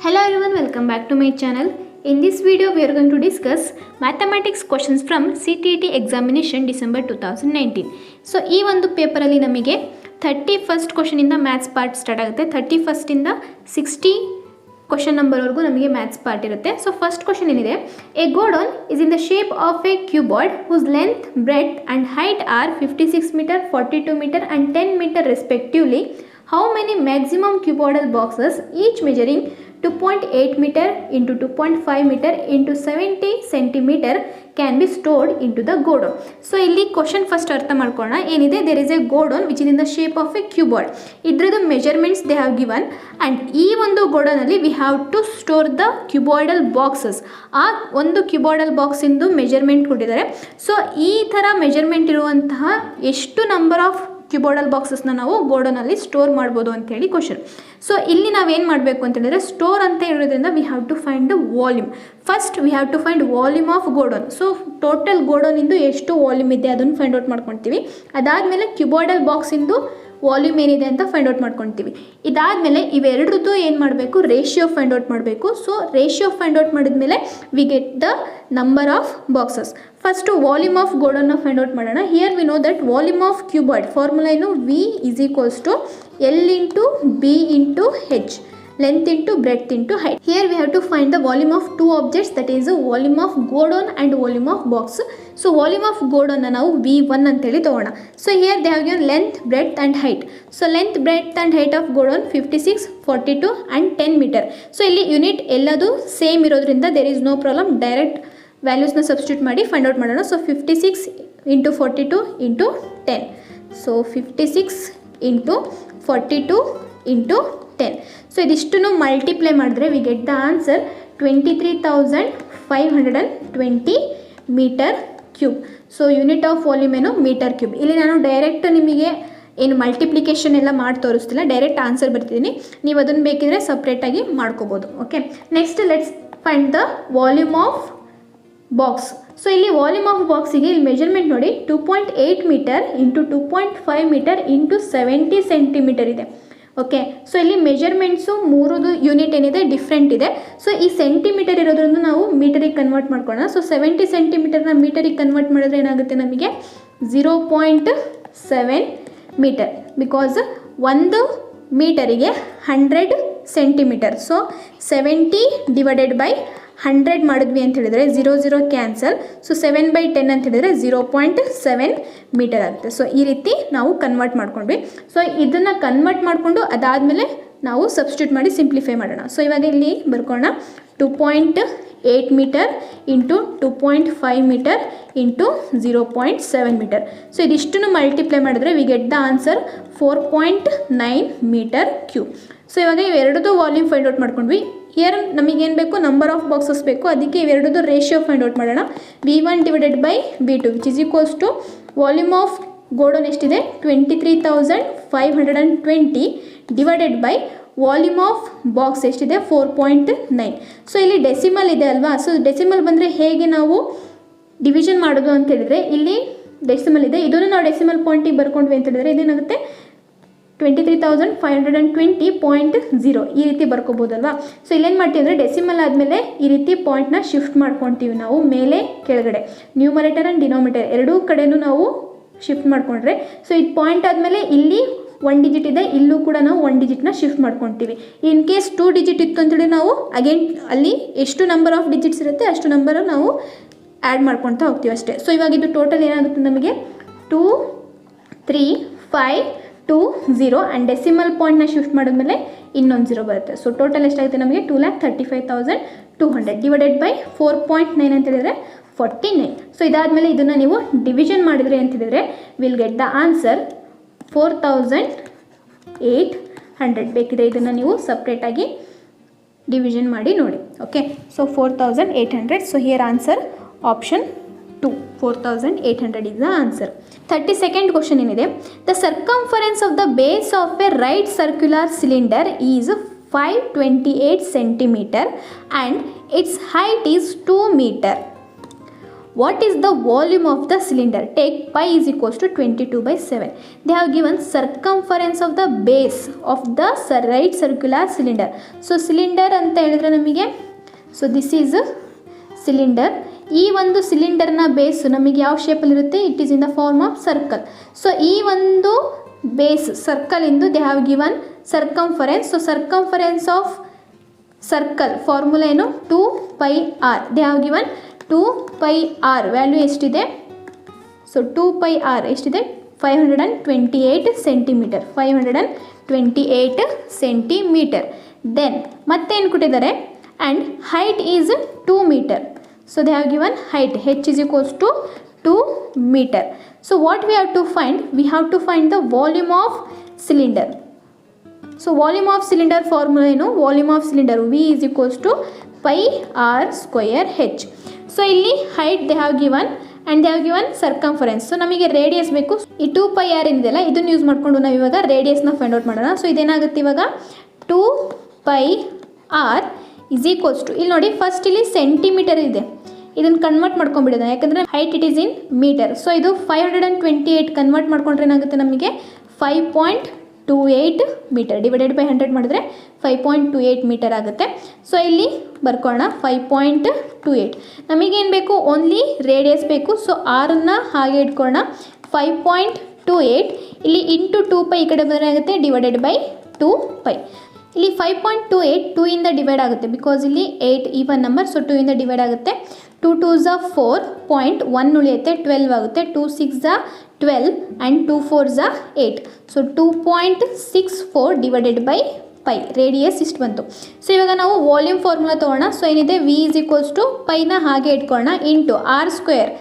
Hello everyone, welcome back to my channel. In this video, we are going to discuss mathematics questions from CTET examination December 2019. So, ಈ ಒಂದು ಪೇಪರಲ್ಲಿ ನಮಗೆ 31st question ಇಂದ maths part start ಆಗುತ್ತೆ. 31st ಇಂದ 60 question ನಂಬರ್ವರೆಗೂ ನಮಗೆ maths part ಇರುತ್ತೆ. So first question ಏನಿದೆ, A godown is in the shape of a cuboid whose length, breadth and height are 56 meter, 42 meter and 10 meter respectively. How many maximum cuboidal boxes, each measuring 2.8 meter into 2.5 meter into 70 centimeter can be stored into the godown? So ಇಲ್ಲಿ question first ಅರ್ಥ ಮಾಡ್ಕೊಳ್ಳೋಣ. ಏನಿದೆ, there is a godown which is in the shape of a cuboid. ಇದ್ರದ್ದು measurements they have given and ಈ ಒಂದು ಗೋಡನಲ್ಲಿ we have to store the cuboidal boxes. ಆ ಒಂದು ಕ್ಯೂಬಾಯ್ಡಲ್ ಬಾಕ್ಸಿಂದು ಮೆಜರ್ಮೆಂಟ್ ಕೊಟ್ಟಿದ್ದಾರೆ. ಸೊ ಈ ಥರ ಮೆಜರ್ಮೆಂಟ್ ಇರುವಂತಹ ಎಷ್ಟು ನಂಬರ್ ಆಫ್ ಕ್ಯೂಬಾಯ್ಡಲ್ ಬಾಕ್ಸಸ್ನ ನಾವು ಗೋಡನಲ್ಲಿ ಸ್ಟೋರ್ ಮಾಡ್ಬೋದು ಅಂತೇಳಿ ಕ್ವಶನ್. ಸೊ ಇಲ್ಲಿ ನಾವೇನು ಮಾಡಬೇಕು ಅಂತ ಹೇಳಿದ್ರೆ, ಸ್ಟೋರ್ ಅಂತ ಇರೋದ್ರಿಂದ we have to find the volume. First we have to find volume of godown. So total ಗೋಡನಿಂದು ಎಷ್ಟು ವಾಲ್ಯೂಮ್ ಇದೆ ಅದನ್ನು ಫೈಂಡ್ ಔಟ್ ಮಾಡ್ಕೊಳ್ತೀವಿ. ಅದಾದಮೇಲೆ ಕ್ಯೂಬಾಯ್ಡಲ್ ಬಾಕ್ಸಿಂದು ವಾಲ್ಯೂಮ್ ಏನಿದೆ ಅಂತ ಫೈಂಡ್ ಔಟ್ ಮಾಡ್ಕೊಳ್ತೀವಿ. ಇದಾದಮೇಲೆ ಇವೆರಡರದ್ದು ಏನು ಮಾಡಬೇಕು, ರೇಷಿಯೋ ಫೈಂಡ್ ಔಟ್ ಮಾಡಬೇಕು. ಸೊ ರೇಷಿಯೋ ಫೈಂಡ್ ಔಟ್ ಮಾಡಿದ್ಮೇಲೆ we get the number of boxes. First volume of ಗೋಡನ್ನ ಫೈಂಡ್ ಔಟ್ ಮಾಡೋಣ. Here we know that volume of cuboid formula ಏನು, V is equals to L into B into H, length into breadth into height. Here we have to find the volume of two objects, that is the volume of godown and volume of box. So volume of godown ನಾವು V1 ಅಂತೇಳಿ ತಗೋಣ. So here they have given length, breadth and height. So length, breadth and height of godown 56, 42 and 10 meter. So ಇಲ್ಲಿ unit ಎಲ್ಲದು same ಇರೋದ್ರಿಂದ there is no problem. Direct ವ್ಯಾಲ್ಯೂಸ್ನ substitute ಮಾಡಿ find out ಮಾಡೋಣ. So 56 into 42 into 10. So 56 into 42 into 10. So ಇದಿಷ್ಟನ್ನು multiply ಮಾಡಿದ್ರೆ we get the answer 23,520 metre cube. So unit of volume ಏನು, metre cube. ಇಲ್ಲಿ ನಾನು ಡೈರೆಕ್ಟ್ ನಿಮಗೆ ಏನು ಮಲ್ಟಿಪ್ಲಿಕೇಶನ್ ಎಲ್ಲ ಮಾಡಿ ತೋರಿಸ್ತಿಲ್ಲ, ಡೈರೆಕ್ಟ್ ಆನ್ಸರ್ ಬರ್ತಿದ್ದೀನಿ. ನೀವು ಅದನ್ನು ಬೇಕಿದ್ರೆ ಸಪ್ರೇಟಾಗಿ ಮಾಡ್ಕೋಬೋದು. Okay, next let's find the volume of box. So ಇಲ್ಲಿ ವಾಲ್ಯೂಮ್ ಆಫ್ ಬಾಕ್ಸಿಗೆ ಇಲ್ಲಿ ಮೆಜರ್ಮೆಂಟ್ ನೋಡಿ, 2.8 metre into 2.5 metre into 70 centimetre ಇದೆ. ಓಕೆ, ಸೊ ಇಲ್ಲಿ ಮೆಜರ್ಮೆಂಟ್ಸು ಮೂರದು ಯೂನಿಟ್ ಏನಿದೆ ಡಿಫ್ರೆಂಟ್ ಇದೆ. ಸೊ ಈ ಸೆಂಟಿಮೀಟರ್ ಇರೋದ್ರಿಂದ ನಾವು ಮೀಟರಿಗೆ ಕನ್ವರ್ಟ್ ಮಾಡ್ಕೊಳ್ಳೋಣ. ಸೊ 70 ಸೆಂಟಿಮೀಟರ್ನ ಮೀಟರಿಗೆ ಕನ್ವರ್ಟ್ ಮಾಡಿದ್ರೆ ಏನಾಗುತ್ತೆ ನಮಗೆ 0.7 ಮೀಟರ್, ಬಿಕಾಸ್ ಒಂದು ಮೀಟರಿಗೆ 100 ಸೆಂಟಿಮೀಟರ್. ಸೊ 70 ಡಿವೈಡೆಡ್ ಬೈ 100 ಮಾಡಿದ್ವಿ ಅಂತ ಹೇಳಿದರೆ 0 ಕ್ಯಾನ್ಸಲ್. ಸೊ 7/10 ಅಂತ ಹೇಳಿದರೆ 0.7 ಮೀಟರ್ ಆಗುತ್ತೆ. ಸೊ ಈ ರೀತಿ ನಾವು ಕನ್ವರ್ಟ್ ಮಾಡ್ಕೊಂಡ್ವಿ. ಸೊ ಇದನ್ನು ಕನ್ವರ್ಟ್ ಮಾಡಿಕೊಂಡು ಅದಾದಮೇಲೆ ನಾವು ಸಬ್ಸ್ಟಿಟ್ಯೂಟ್ ಮಾಡಿ ಸಿಂಪ್ಲಿಫೈ ಮಾಡೋಣ. ಸೊ ಇವಾಗ ಇಲ್ಲಿ ಬರ್ಕೋಣ, 2.8 metre into 2.5 metre into 0.7 metre. So ಇದಿಷ್ಟನ್ನು ಮಲ್ಟಿಪ್ಲೈ ಮಾಡಿದ್ರೆ we get the answer 4.9 metre cube. So ಇವಾಗ ಇವೆರಡದು ವಾಲ್ಯೂಮ್ ಫೈಂಡ್ ಔಟ್ ಮಾಡ್ಕೊಂಡ್ವಿ. ಹಿಯರ್ ನಮಗೇನು ಬೇಕು, ನಂಬರ್ ಆಫ್ ಬಾಕ್ಸಸ್ ಬೇಕು. ಅದಕ್ಕೆ ಇವೆರಡದು ರೇಷಿಯೋ ಫೈಂಡ್ ಔಟ್ ಮಾಡೋಣ. V1 divided by V2 which is equals to volume of godown ಎಷ್ಟಿದೆ 23,520 divided by volume of box ಎಷ್ಟಿದೆ 4.9. ಸೊ ಇಲ್ಲಿ ಡೆಸಿಮಲ್ ಇದೆ ಅಲ್ವಾ. ಸೊ ಡೆಸಿಮಲ್ ಬಂದರೆ ಹೇಗೆ ನಾವು ಡಿವಿಷನ್ ಮಾಡೋದು ಅಂತ ಹೇಳಿದರೆ, ಇಲ್ಲಿ ಡೆಸಿಮಲ್ ಇದೆ, ಇದನ್ನು ನಾವು ಡೆಸಿಮಲ್ ಪಾಯಿಂಟಿಗೆ ಬರ್ಕೊಂಡ್ವಿ ಅಂತ ಹೇಳಿದ್ರೆ ಇದೇನಾಗುತ್ತೆ 23,520.0 ಈ ರೀತಿ ಬರ್ಕೋಬೋದಲ್ವಾ. ಸೊ ಇಲ್ಲೇನು ಮಾಡ್ತೀವಿ ಅಂದರೆ, ಡೆಸಿಮಲ್ ಆದಮೇಲೆ ಈ ರೀತಿ ಪಾಯಿಂಟ್ನ ಶಿಫ್ಟ್ ಮಾಡ್ಕೊತೀವಿ ನಾವು ಮೇಲೆ ಕೆಳಗಡೆ, ನ್ಯೂಮರೇಟರ್ ಆ್ಯಂಡ್ ಡಿನೋಮಿನೇಟರ್ ಎರಡೂ ಕಡೆಯೂ ನಾವು ಶಿಫ್ಟ್ ಮಾಡಿಕೊಂಡ್ರೆ. ಸೊ ಇದು ಪಾಯಿಂಟ್ ಆದಮೇಲೆ ಇಲ್ಲಿ 1 ಡಿಜಿಟ್ ಇದೆ, ಇಲ್ಲೂ ಕೂಡ ನಾವು 1 ಡಿಜಿಟ್ನ ಶಿಫ್ಟ್ ಮಾಡ್ಕೊತೀವಿ. ಇನ್ ಕೇಸ್ 2 ಡಿಜಿಟ್ ಇತ್ತು ಅಂತೇಳಿ ನಾವು ಅಗೇನ್ ಅಲ್ಲಿ ಎಷ್ಟು ನಂಬರ್ ಆಫ್ ಡಿಜಿಟ್ಸ್ ಇರುತ್ತೆ ಅಷ್ಟು ನಂಬರ್ ನಾವು ಆ್ಯಡ್ ಮಾಡ್ಕೊತಾ ಹೋಗ್ತೀವಿ ಅಷ್ಟೇ. ಸೊ ಇವಾಗ ಇದು ಟೋಟಲ್ ಏನಾಗುತ್ತೆ ನಮಗೆ 2, 3, 5, 2, 0 ಆ್ಯಂಡ್ ಡೆಸಿಮಲ್ ಪಾಯಿಂಟ್ನ ಶಿಫ್ಟ್ ಮಾಡಿದ್ಮೇಲೆ ಇನ್ನೊಂದು 0 ಬರುತ್ತೆ. ಸೊ ಟೋಟಲ್ ಎಷ್ಟಾಗುತ್ತೆ ನಮಗೆ 2,35,200 ಡಿವೈಡೆಡ್ ಬೈ 4.9 ಅಂತ ಹೇಳಿದರೆ 49. ಸೊ ಇದಾದಮೇಲೆ ಇದನ್ನು ನೀವು ಡಿವಿಷನ್ ಮಾಡಿದರೆ ಅಂತ ಹೇಳಿದರೆ ವಿಲ್ ಗೆಟ್ ದ ಆನ್ಸರ್ 4,800. ಬೇಕಿದೆ ಇದನ್ನು ನೀವು ಸಪ್ರೇಟಾಗಿ ಡಿವಿಷನ್ ಮಾಡಿ ನೋಡಿ. Okay, so 4,800. So here answer option 2, 4,800 is the answer. 32nd question ಏನಿದೆ, the circumference of the base of a right circular cylinder is 528 centimeter and its height is 2 meter. What is the volume of the cylinder? Take pi is equals to 22/7. They have given circumference of the base of the right circular cylinder. So cylinder ಅಂತ ಹೇಳಿದ್ರೆ ನಮಗೆ, so this is cylinder. ಈ ಒಂದು ಸಿಲಿಂಡರ್ನ base ನಮಗೆ ಯಾವ ಶೇಪಲ್ಲಿರುತ್ತೆ? It is in the form of circle. So ಈ ಒಂದು ಬೇಸ್ ಸರ್ಕಲಿಂದು they have given circumference. So circumference of circle formula ಏನು? 2πr. They have given 2πr value ಎಷ್ಟಿದೆ? ಸೊ 2πr ಎಷ್ಟಿದೆ? 528 ಸೆಂಟಿಮೀಟರ್. 528 ಸೆಂಟಿಮೀಟರ್. ದೆನ್ ಮತ್ತೇನು ಕೊಟ್ಟಿದ್ದಾರೆ? And height is 2 metre. So they have given height h is equals to 2 meter. So what we have to find? We have to find the volume of cylinder. So volume of cylinder formula ಏನು? Volume of cylinder V is equals to pi r square h. So ಇಲ್ಲಿ height they have given and they have given circumference. So ನಮಗೆ radius ಬೇಕು. ಈ 2πr ಏನಿದೆಯಲ್ಲ ಇದನ್ನು use ಮಾಡಿಕೊಂಡು ನಾವು ಇವಾಗ ರೇಡಿಯಸ್ನ ಫೈಂಡ್ ಔಟ್ ಮಾಡೋಣ. ಸೊ ಇದೇನಾಗುತ್ತೆ ಇವಾಗ? 2πr ಇಸ್ ಈಕ್ವಲ್ಸ್ ಟು, ಇಲ್ಲಿ ನೋಡಿ ಫಸ್ಟ್ ಇಲ್ಲಿ ಸೆಂಟಿಮೀಟರ್ ಇದೆ, ಇದನ್ನು ಕನ್ವರ್ಟ್ ಮಾಡ್ಕೊಂಡ್ಬಿಡೋಣ. ಯಾಕಂದರೆ height it is in metre. So ಇದು 528 ಕನ್ವರ್ಟ್ ಮಾಡ್ಕೊಂಡ್ರೆ ಏನಾಗುತ್ತೆ ನಮಗೆ? 5.28 ಮೀಟರ್. ಡಿವೈಡೆಡ್ ಬೈ 100 ಮಾಡಿದ್ರೆ 5.28 ಮೀಟರ್ ಆಗುತ್ತೆ. ಸೊ ಇಲ್ಲಿ ಬರ್ಕೊಳ್ಳೋಣ 5.28. ನಮಗೇನು ಬೇಕು? ಓನ್ಲಿ ರೇಡಿಯಸ್ ಬೇಕು. ಸೊ ಆರನ್ನು ಹಾಗೆ ಇಟ್ಕೊಳ್ಳೋಣ. 5.28 ಇಲ್ಲಿ ಇಂಟು 2π ಈ ಕಡೆ ಬಂದರೆ ಆಗುತ್ತೆ ಡಿವೈಡೆಡ್ ಬೈ 2π. ಇಲ್ಲಿ 5.28 2 ಇಂದ ಡಿವೈಡ್ ಆಗುತ್ತೆ, ಬಿಕಾಸ್ ಇಲ್ಲಿ 8 ಈವನ್ ನಂಬರ್. ಸೊ 2 ಇಂದ ಡಿವೈಡ್ ಆಗುತ್ತೆ. 2 2s 4, 1 ಉಳಿಯುತ್ತೆ, 12 ಆಗುತ್ತೆ. 2 6s 12 and 2 4s 8. So 2.64 divided by pi. Radius ಇಷ್ಟು ಬಂತು. ಸೊ ಇವಾಗ ನಾವು ವಾಲ್ಯೂಮ್ ಫಾರ್ಮುಲಾ ತೊಗೊಳ್ಳೋಣ. ಸೊ ಏನಿದೆ? ವಿ ಈಸ್ ಈಕ್ವಲ್ಸ್ ಟು ಪೈನ ಹಾಗೆ ಇಟ್ಕೊಳ್ಳೋಣ ಇಂಟು ಆರ್ ಸ್ಕ್ವೇರ್.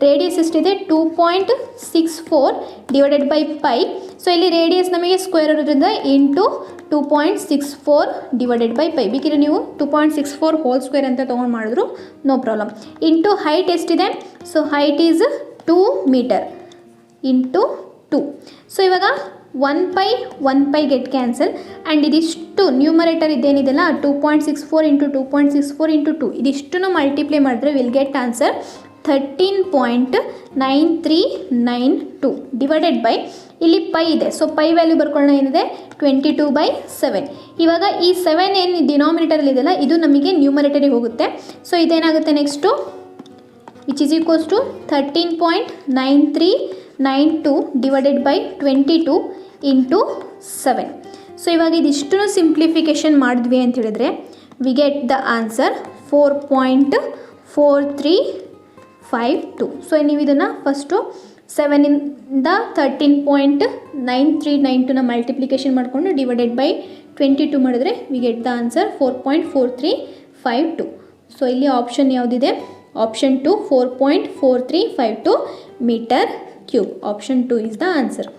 ರೇಡಿಯಸ್ ಎಷ್ಟಿದೆ? 2.64 ಡಿವೈಡೆಡ್ ಬೈ ಪೈ. ಸೊ ಇಲ್ಲಿ ರೇಡಿಯಸ್ ನಮಗೆ ಸ್ಕ್ವೇರ್ ಇರೋದ್ರಿಂದ ಇಂಟು 2.64 ಡಿವೈಡೆಡ್ ಬೈ ಪೈ. ಬೇಕಿದ್ರೆ ನೀವು 2.64 ಹೋಲ್ ಸ್ಕ್ವೇರ್ ಅಂತ ತೊಗೊಂಡು ಮಾಡಿದ್ರು ನೋ ಪ್ರಾಬ್ಲಮ್. ಇಂಟು ಹೈಟ್ ಎಷ್ಟಿದೆ? So height is 2 metre into 2. So ಇವಾಗ 1π ಗೆಟ್ ಕ್ಯಾನ್ಸಲ್. ಆ್ಯಂಡ್ ಇದಿಷ್ಟು ನ್ಯೂಮರೇಟರ್ ಇದೇನಿದೆಲ್ಲ 2.64 ಇಂಟು 2.64 ಇಂಟು 2 ಇದಿಷ್ಟನ್ನು ಮಲ್ಟಿಪ್ಲೈ ಮಾಡಿದ್ರೆ will get answer 13.9392 divided by ಇಲ್ಲಿ ಪೈ ಇದೆ. ಸೊ ಪೈ ವ್ಯಾಲ್ಯೂ ಬರ್ಕೊಳ್ಳೋಣ. ಏನಿದೆ? 22/7. ಇವಾಗ ಈ 7 ಏನು ಡಿನಾಮಿನೇಟರಲ್ಲಿ ಇದೆಯಲ್ಲ ಇದು ನಮಗೆ ನ್ಯೂಮರೇಟರಿಗೆ ಹೋಗುತ್ತೆ. ಸೊ ಇದೇನಾಗುತ್ತೆ next? Which is equals to 13.9392 divided by 22 into 7. So ಇವಾಗ ಇದಿಷ್ಟು ಸಿಂಪ್ಲಿಫಿಕೇಷನ್ ಮಾಡಿದ್ವಿ ಅಂತ ಹೇಳಿದ್ರೆ we get the answer 4.4352. So ನೀವು ಇದನ್ನು ಫಸ್ಟು 7ಇಂದ 13.9392ನ ಮಲ್ಟಿಪ್ಲಿಕೇಶನ್ ಮಾಡಿಕೊಂಡು ಡಿವೈಡೆಡ್ ಬೈ 22 ಮಾಡಿದ್ರೆ we get the answer 4.4352. So ಇಲ್ಲಿ ಆಪ್ಷನ್ ಯಾವುದಿದೆ? Option 2 4.4352 metre cube. Option 2 is the answer.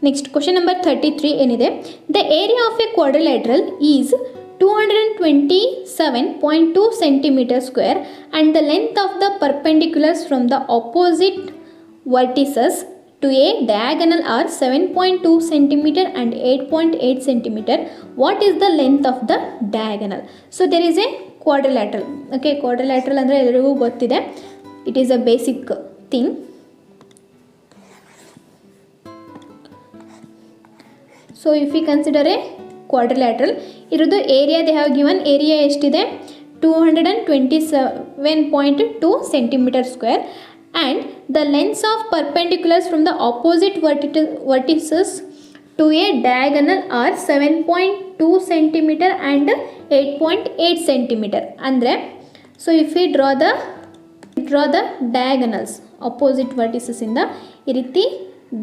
Next question number 33 ಏನಿದೆ? The area of a quadrilateral is 227.2 centimeter square and the length of the perpendiculars from the opposite vertices to a diagonal are 7.2 centimeter and 8.8 centimeter. What is the length of the diagonal? So there is a quadrilateral. Okay, quadrilateral ಅಂದರೆ ಎಲ್ಲರಿಗೂ ಗೊತ್ತಿದೆ. It is a basic thing. So if we consider a quadrilateral, ಇರೋದು area they have given. Area ಎಷ್ಟಿದೆ? 227.2 centimeter square and the lengths of perpendiculars from the opposite vertices to a diagonal are 7.2 centimeter and 8.8 centimeter. ಅಂದರೆ so if we draw the diagonals opposite vertices ಇಂದ ಈ ರೀತಿ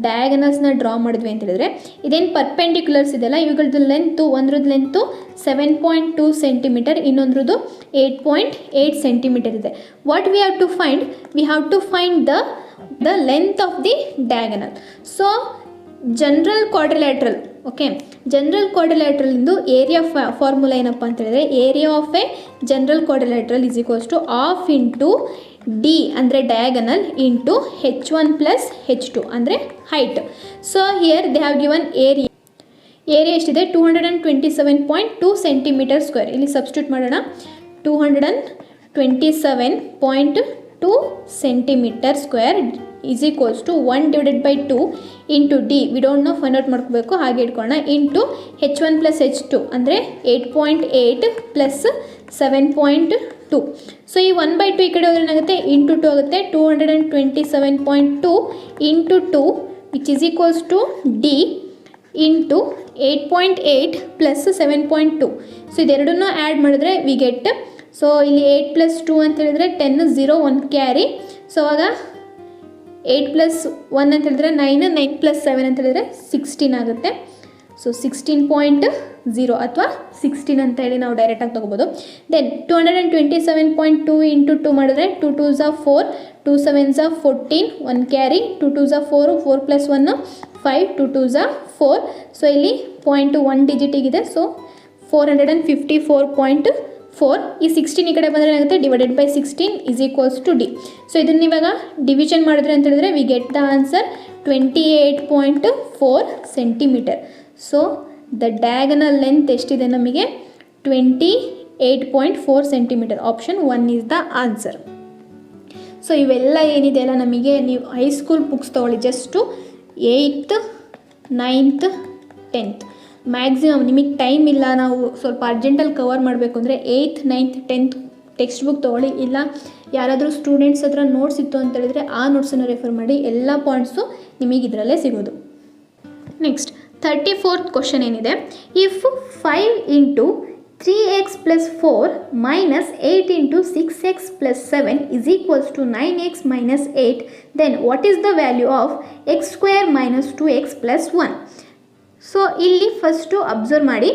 ಡಯಾಗನಲ್ಸ್ನ draw ಮಾಡಿದ್ವಿ ಅಂತ ಹೇಳಿದ್ರೆ ಇದೇನು perpendiculars ಇದೆಯಲ್ಲ ಇವುಗಳದ್ದು ಲೆಂತು, ಒಂದ್ರದ್ದು ಲೆಂತು 7.2 ಸೆಂಟಿಮೀಟರ್, ಇನ್ನೊಂದ್ರದ್ದು 8.8 ಸೆಂಟಿಮೀಟರ್ ಇದೆ. What we have to find? We have to find the length of the diagonal. So general quadrilateral, okay, general ಕ್ವಾಡ್ರಿಲ್ಯಾಟ್ರಲಿಂದು ಏರಿಯಾ ಫಾರ್ಮುಲಾ ಏನಪ್ಪ ಅಂತ ಹೇಳಿದ್ರೆ area of a general quadrilateral is equals to half into D ಅಂದರೆ diagonal into H1 plus H2 ಅಂದರೆ height. So here they have given area ಎಷ್ಟಿದೆ? 227.2 centimetre square. ಇಲ್ಲಿ substitute ಮಾಡೋಣ. 227.2 2 centimeter square is equals to 1 divided by 2 into D, we don't know, find out ಮಾಡ್ಕೋಬೇಕು, ಹಾಗೆ ಇಟ್ಕೊಳ್ಳೋಣ, into H1 plus H2 ಅಂದರೆ 8.8 plus 7.2. So ಈ 1/2 ಈ ಕಡೆ ಹೋದ್ರೆ ಏನಾಗುತ್ತೆ, ಇಂಟು 2 ಆಗುತ್ತೆ, 227.2 into 2 which is equals to D into 8.8 plus 7.2. So ಇದೆರಡನ್ನೂ ಆ್ಯಡ್ ಮಾಡಿದ್ರೆ ವಿ ಗೆಟ್, ಸೊ ಇಲ್ಲಿ 8 ಪ್ಲಸ್ 2 ಅಂತ ಹೇಳಿದ್ರೆ 10, 0 1 ಕ್ಯಾರಿ, ಸೊ ಆವಾಗ 8 ಪ್ಲಸ್ 1 ಅಂತ ಹೇಳಿದ್ರೆ 9, 9 ಪ್ಲಸ್ 7 ಅಂತ ಹೇಳಿದ್ರೆ 16 ಆಗುತ್ತೆ. ಸೊ 16.0 ಅಥವಾ 16 ಅಂತ ಹೇಳಿ ನಾವು ಡೈರೆಕ್ಟಾಗಿ ತೊಗೋಬೋದು. ದೆನ್ 227.2 ಇಂಟು 2 ಮಾಡಿದ್ರೆ 2 2s are 4, 2 7s are 14, 1 carry, 2 2s are 4, 4 plus 1 5, 2 2s are 4. So ಇಲ್ಲಿ ಪಾಯಿಂಟ್ 1 ಡಿಜಿಟಿಗಿದೆ, ಸೊ 454.4. ಈ 16 ಈ ಕಡೆ ಬಂದರೆ ಏನಾಗುತ್ತೆ, divided by 16 is equals to D. So ಇದನ್ನು ಇವಾಗ ಡಿವಿಷನ್ ಮಾಡಿದ್ರೆ ಅಂತ ಹೇಳಿದ್ರೆ we get the answer 28.4 centimetre. So the diagonal length ಎಷ್ಟಿದೆ ನಮಗೆ, 28.4 centimetre. Option 1 is the answer. So ಇವೆಲ್ಲ ಏನಿದೆ ಅಲ್ಲ, ನಮಗೆ ನೀವು ಹೈಸ್ಕೂಲ್ ಬುಕ್ಸ್ ತೊಗೊಳ್ಳಿ, just 8th 9th 10th maximum, ನಿಮಗೆ ಟೈಮ್ ಇಲ್ಲ, ನಾವು ಸ್ವಲ್ಪ ಅರ್ಜೆಂಟಲ್ಲಿ ಕವರ್ ಮಾಡಬೇಕು ಅಂದರೆ 8th 9th 10th text book ತೊಗೊಳ್ಳಿ, ಇಲ್ಲ ಯಾರಾದರೂ ಸ್ಟೂಡೆಂಟ್ಸ್ ಹತ್ರ ನೋಟ್ಸ್ ಇತ್ತು ಅಂತ ಹೇಳಿದ್ರೆ ಆ ನೋಟ್ಸನ್ನು ರೆಫರ್ ಮಾಡಿ, ಎಲ್ಲ ಪಾಯಿಂಟ್ಸು ನಿಮಗೆ ಇದರಲ್ಲೇ ಸಿಗೋದು. ನೆಕ್ಸ್ಟ್ 34th ಕ್ವಶನ್ ಏನಿದೆ, if 5 into 3x plus 4 minus 8 into 6x plus 7 is equals to 9x minus 8, then what is the value of x square minus 2x plus 1? So ಇಲ್ಲಿ ಫಸ್ಟು ಅಬ್ಸರ್ವ್ ಮಾಡಿ.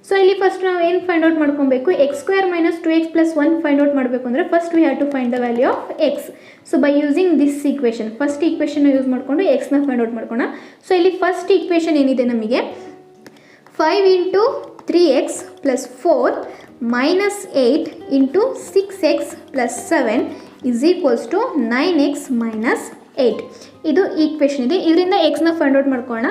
So ಇಲ್ಲಿ first ನಾವು ಏನು find out ಮಾಡ್ಕೊಬೇಕು, x square minus 2x plus 1 find out ಮಾಡಬೇಕು ಅಂದರೆ first we have to find the value of x. So by using this equation, first equation use ಮಾಡಿಕೊಂಡು ಎಕ್ಸ್ನ ಫೈಂಡ್ ಔಟ್ ಮಾಡ್ಕೋಣ. ಸೊ ಇಲ್ಲಿ ಫಸ್ಟ್ ಈಕ್ವೇಷನ್ ಏನಿದೆ ನಮಗೆ, 5 into 3x plus 4 minus 8 into 6x plus 7 is equals to 9x minus 8. ಇದು equation ಇದೆ, ಇದರಿಂದ ಎಕ್ಸ್ನ ಫೈಂಡ್ ಔಟ್ ಮಾಡ್ಕೊಳ್ಳೋಣ.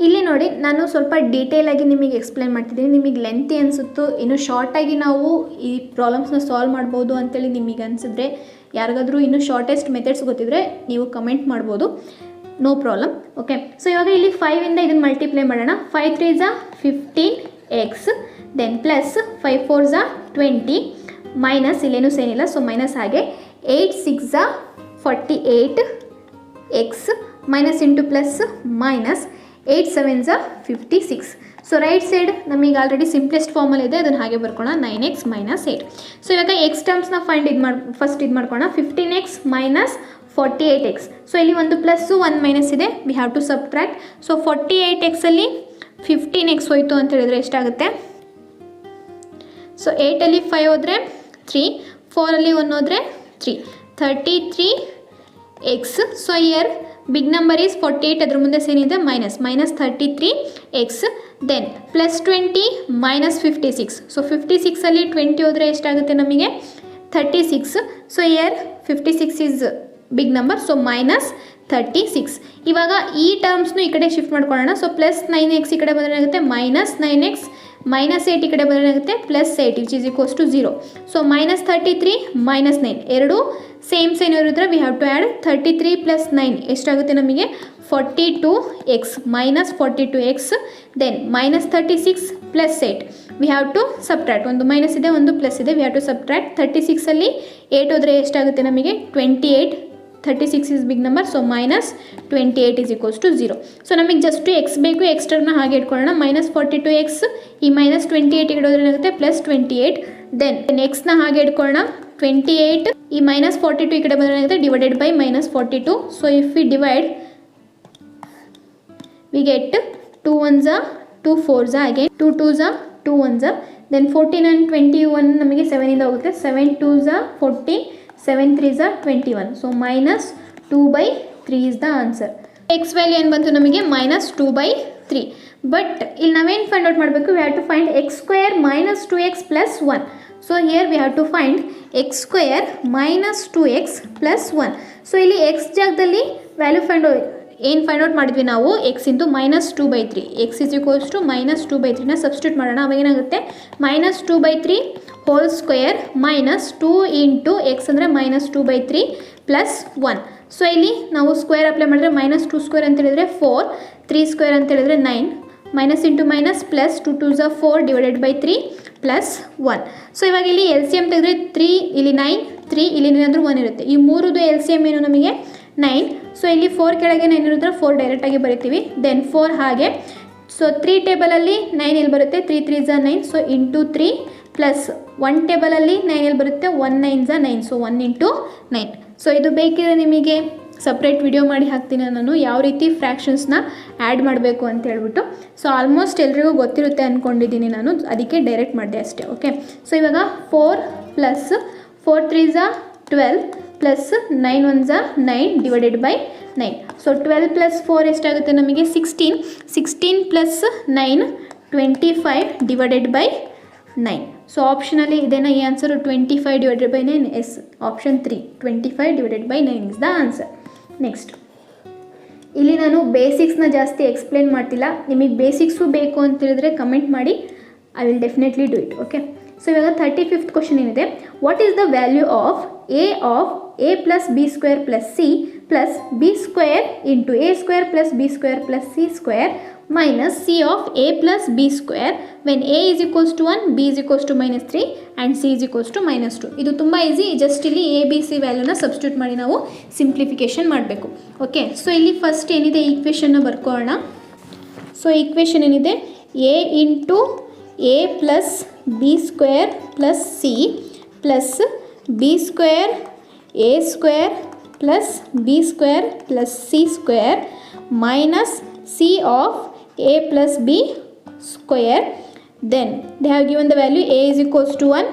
ಇಲ್ಲಿ ನೋಡಿ, ನಾನು ಸ್ವಲ್ಪ ಡೀಟೇಲಾಗಿ ನಿಮಗೆ ಎಕ್ಸ್ಪ್ಲೈನ್ ಮಾಡ್ತಿದ್ದೀನಿ, ನಿಮಗೆ ಲೆಂತಿ ಅನಿಸುತ್ತೋ, ಇನ್ನು ಶಾರ್ಟಾಗಿ ನಾವು ಈ ಪ್ರಾಬ್ಲಮ್ಸ್ನ ಸಾಲ್ವ್ ಮಾಡ್ಬೋದು ಅಂತೇಳಿ ನಿಮಗೆ ಅನಿಸಿದ್ರೆ, ಯಾರಿಗಾದರೂ ಇನ್ನೂ ಶಾರ್ಟೆಸ್ಟ್ ಮೆಥಡ್ಸ್ ಗೊತ್ತಿದ್ರೆ ನೀವು ಕಮೆಂಟ್ ಮಾಡ್ಬೋದು, ನೋ ಪ್ರಾಬ್ಲಮ್. ಓಕೆ, ಸೊ ಇವಾಗ ಇಲ್ಲಿ 5ಇಂದ ಇದನ್ನು ಮಲ್ಟಿಪ್ಲೈ ಮಾಡೋಣ. 5 3s are 15x, then plus 5 4s are 20, minus ಇಲ್ಲೇನೂ ಸೇನಿಲ್ಲ, ಸೊ ಮೈನಸ್ ಹಾಗೆ 8 6s are 48x, minus into plus minus 8 7s are 56. So right side ನಮಗೆ ಆಲ್ರೆಡಿ ಸಿಂಪ್ಲೆಸ್ಟ್ ಫಾರ್ಮಲ್ಲಿ ಇದೆ, ಅದನ್ನು ಹಾಗೆ ಬರ್ಕೋಣ, 9x minus 8. ಸೊ ಇವಾಗ ಎಕ್ಸ್ ಟರ್ಮ್ಸ್ನ ಫೈಂಡ್ ಫಸ್ಟ್ ಇದು ಮಾಡ್ಕೋಣ, 15x minus 48x. ಸೊ ಇಲ್ಲಿ ಒಂದು ಪ್ಲಸ್ಸು ಒಂದು ಮೈನಸ್ ಇದೆ, we have to subtract. So 48xಲ್ಲಿ 15x ಹೋಯಿತು ಅಂತ ಹೇಳಿದ್ರೆ ಎಷ್ಟಾಗುತ್ತೆ, ಸೊ 8ಅಲ್ಲಿ 5 ಹೋದರೆ 3, 4ಅಲ್ಲಿ 1 ಹೋದರೆ 3, 33x. So here big number is 48, ಅದ್ರ ಮುಂದೆ ಸೇನಿದೆ minus 33x, then plus 20 minus 56. So 56ಅಲ್ಲಿ 20 ಹೋದರೆ ಎಷ್ಟಾಗುತ್ತೆ ನಮಗೆ, 36. So here 56 is big number, so minus 36. ಇವಾಗ ಈ ಟರ್ಮ್ಸ್ನು ಈ ಕಡೆ ಶಿಫ್ಟ್ ಮಾಡ್ಕೊಳ್ಳೋಣ. ಸೊ ಪ್ಲಸ್ 9x ಈ ಕಡೆ ಬಂದರೆ ಏನಾಗುತ್ತೆ, ಮೈನಸ್ 9x, ಮೈನಸ್ 8 ಈ ಕಡೆ ಬಂದರೆ ಏನಾಗುತ್ತೆ, plus 8 which is equals to 0. So minus 33 minus 9 ಎರಡು ಸೇಮ್ ಇರೋದ್ರೆ we have to add 33 plus 9 ಎಷ್ಟಾಗುತ್ತೆ ನಮಗೆ, 42x, minus 42x, then minus 36 plus 8 we have to subtract, ಒಂದು ಮೈನಸ್ ಇದೆ ಒಂದು ಪ್ಲಸ್ ಇದೆ, ವಿ ಹ್ಯಾವ್ ಟು ಸಬ್ಟ್ರ್ಯಾಕ್ಟ್. 36ಅಲ್ಲಿ 8 ಹೋದರೆ ಎಷ್ಟಾಗುತ್ತೆ ನಮಗೆ, 28, 36 is big number, so minus 28 is equals to 0. So ನಮಗೆ ಜಸ್ಟ್ ಎಕ್ಸ್ ಬೇಕು, ಎಕ್ಸ್ ಟರ್ಮ್ನ ಹಾಗೆ ಇಟ್ಕೊಳ್ಳೋಣ, ಮೈನಸ್ 42x, ಈ ಮೈನಸ್ 28 ಈ ಕಡೆ ಹೋದರೆ ಏನಾಗುತ್ತೆ, ಪ್ಲಸ್ 28, ದೆನ್ ಎಕ್ಸ್ನ ಹಾಗೆ ಇಟ್ಕೊಳ್ಳೋಣ, 28, ಈ ಮೈನಸ್ 42 ಈ ಕಡೆ ಬಂದರೆ ಏನಾಗುತ್ತೆ, divided by minus 42. So if we divide we get 2 1s are 2 4s are again 2 2s are 2 1s are, then 14 and 21 ನಮಗೆ 7ಇಂದ ಹೋಗುತ್ತೆ, 7 2s are 14, 7 3s are 21. So minus 2/3 is the answer. X value ಏನು ಬಂತು ನಮಗೆ, minus 2/3. But ಇಲ್ಲಿ ನಾವೇನು find out ಮಾಡಬೇಕು, we have to find x square minus 2x plus 1. So here we have to find x square minus 2x plus 1. So ಇಲ್ಲಿ x ಜಾಗದಲ್ಲಿ value find ಏನು find out ಮಾಡಿದ್ವಿ ನಾವು x into -2/3 x is equals to -2/3ನ substitute ಮಾಡೋಣ. ಅವಾಗ ಏನಾಗುತ್ತೆ -2/3 whole square -2 into X ಅಂದರೆ -2/3 ಪ್ಲಸ್ 1. ಸೊ ಇಲ್ಲಿ ನಾವು ಸ್ಕ್ವೇರ್ ಅಪ್ಲೈ ಮಾಡಿದ್ರೆ -2 ಸ್ಕ್ವೇರ್ ಅಂತ ಹೇಳಿದ್ರೆ 4, 3 ಸ್ಕ್ವೇರ್ ಅಂತ ಹೇಳಿದ್ರೆ 9, ಮೈನಸ್ ಇಂಟು ಮೈನಸ್ ಪ್ಲಸ್ 2 2 ज़ 4 ಡಿವೈಡೆಡ್ ಬೈ 3 ಪ್ಲಸ್ 1. ಸೊ ಇವಾಗ ಇಲ್ಲಿ ಎಲ್ ಸಿ ಎಮ್ ತೆಗೆದ್ರೆ 3 ಇಲ್ಲಿ 9, 3 ಇಲ್ಲಿ ಏನಾದರೂ 1 ಇರುತ್ತೆ. ಈ ಮೂರದು ಎಲ್ ಸಿ ಎಮ್ ಏನು ನಮಗೆ 9. ಸೊ ಇಲ್ಲಿ 4 ಕೆಳಗೆ 9 ಇರುತ್ತೆ, 4 ಡೈರೆಕ್ಟಾಗಿ ಬರಿತೀವಿ. ದೆನ್ 4 ಹಾಗೆ. ಸೊ 3 ಟೇಬಲಲ್ಲಿ 9 ಇಲ್ಲಿ ಬರುತ್ತೆ, 3 3 ज़ 9, ಸೊ ಇಂಟು 3 ಪ್ಲಸ್ 1 ಟೇಬಲಲ್ಲಿ 9 ಇಲ್ಲಿ ಬರುತ್ತೆ, 1 9 ज़ 9, ಸೊ 1 ಇಂಟು 9. ಸೊ ಇದು ಬೇಕಿದ್ರೆ ನಿಮಗೆ ಸಪ್ರೇಟ್ ವಿಡಿಯೋ ಮಾಡಿ ಹಾಕ್ತೀನಿ ನಾನು ಯಾವ ರೀತಿ ಫ್ರ್ಯಾಕ್ಷನ್ಸ್ನ ಆ್ಯಡ್ ಮಾಡಬೇಕು ಅಂತ ಹೇಳ್ಬಿಟ್ಟು. ಸೊ ಆಲ್ಮೋಸ್ಟ್ ಎಲ್ರಿಗೂ ಗೊತ್ತಿರುತ್ತೆ ಅಂದ್ಕೊಂಡಿದ್ದೀನಿ ನಾನು, ಅದಕ್ಕೆ ಡೈರೆಕ್ಟ್ ಮಾಡಿದೆ ಅಷ್ಟೇ. ಓಕೆ, ಸೊ ಇವಾಗ 4 ಪ್ಲಸ್ 4 3 ज़ 12 ಪ್ಲಸ್ 9 1 ज़ 9 ಡಿವೈಡೆಡ್ ಬೈ 9. ಸೊ 12 ಪ್ಲಸ್ 4 ಎಷ್ಟಾಗುತ್ತೆ ನಮಗೆ 16, 16 ಪ್ಲಸ್ 9 25 ಡಿವೈಡೆಡ್ ಬೈ 9. ಸೊ ಆಪ್ಷನಲ್ಲಿ ಇದೇನಾ ಈ answer 25 divided by 9. Yes, option 3 25 divided by 9 is the answer. Next, ಇಲ್ಲಿ ನಾನು ಬೇಸಿಕ್ಸ್ನ ಜಾಸ್ತಿ ಎಕ್ಸ್ಪ್ಲೇನ್ ಮಾಡ್ತಿಲ್ಲ. ನಿಮಗೆ ಬೇಸಿಕ್ಸು ಬೇಕು ಅಂತ ಹೇಳಿದ್ರೆ ಕಮೆಂಟ್ ಮಾಡಿ, I will definitely do it. Okay, so ಇವಾಗ 35th ಕ್ವಶನ್ ಏನಿದೆ, what is the value of a plus B square plus C plus B square into A square plus B square plus C square minus c of a plus b square when a is equals to 1, b is equals to -3 and c is equals to -2. ಇದು ತುಂಬ easy. Just ಇಲ್ಲಿ A B C ವ್ಯಾಲ್ಯೂನ substitute ಮಾಡಿ ನಾವು simplification ಮಾಡಬೇಕು. Okay, so ಇಲ್ಲಿ first ಏನಿದೆ ಈಕ್ವೇಷನ್ನ ಬರ್ಕೊಳ್ಳೋಣ. So equation ಏನಿದೆ, a into A plus B square plus C plus B square A square plus B square plus C square minus c of a plus b square. Then they have given the value a is equals to 1,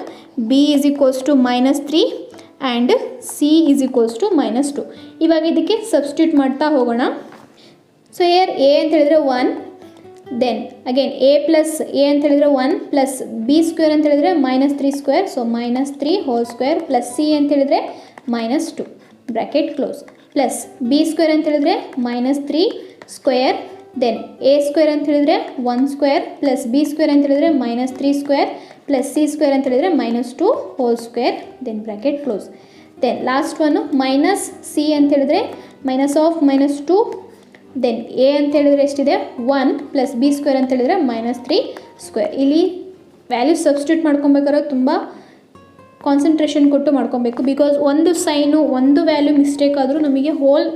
b is equals to -3 and c is equals to -2. ಇವಾಗ ಇದಕ್ಕೆ substitute ಮಾಡ್ತಾ ಹೋಗೋಣ. So here a ಅಂತ ಹೇಳಿದ್ರೆ 1, then again a plus a ಅಂತ ಹೇಳಿದ್ರೆ 1 plus b square ಅಂತ ಹೇಳಿದ್ರೆ -3 square, so -3 whole square plus c ಅಂತ ಹೇಳಿದ್ರೆ -2 bracket close plus b square ಅಂತ ಹೇಳಿದ್ರೆ -3 ಸ್ಕ್ವೇರ್, ದೆನ್ ಎ ಸ್ಕ್ವೇರ್ ಅಂತ ಹೇಳಿದ್ರೆ 1 ಸ್ಕ್ವೇರ್ ಪ್ಲಸ್ ಬಿ ಸ್ಕ್ವೇರ್ ಅಂತ ಹೇಳಿದ್ರೆ -3 ಸ್ಕ್ವೇರ್ ಪ್ಲಸ್ ಸಿ ಸ್ಕ್ವೇರ್ ಅಂತ ಹೇಳಿದ್ರೆ -2 whole square, then bracket close. Then last one minus c ಅಂತ ಹೇಳಿದ್ರೆ ಮೈನಸ್ ಆಫ್ -2, ದೆನ್ ಎ ಅಂತ ಹೇಳಿದ್ರೆ ಎಷ್ಟಿದೆ 1 ಪ್ಲಸ್ ಬಿ ಸ್ಕ್ವೇರ್ ಅಂತ ಹೇಳಿದ್ರೆ -3 ಸ್ಕ್ವೇರ್. ಇಲ್ಲಿ ವ್ಯಾಲ್ಯೂ ಸಬ್ಸ್ಟಿಟ್ಯೂಟ್ ಮಾಡ್ಕೊಬೇಕಾದ್ರೆ ತುಂಬ ಕಾನ್ಸಂಟ್ರೇಷನ್ ಕೊಟ್ಟು ಮಾಡ್ಕೊಬೇಕು. ಬಿಕಾಸ್ ಒಂದು ಸೈನು ಒಂದು ವ್ಯಾಲ್ಯೂ ಮಿಸ್ಟೇಕ್ ಆದರೂ ನಮಗೆ ಹೋಲ್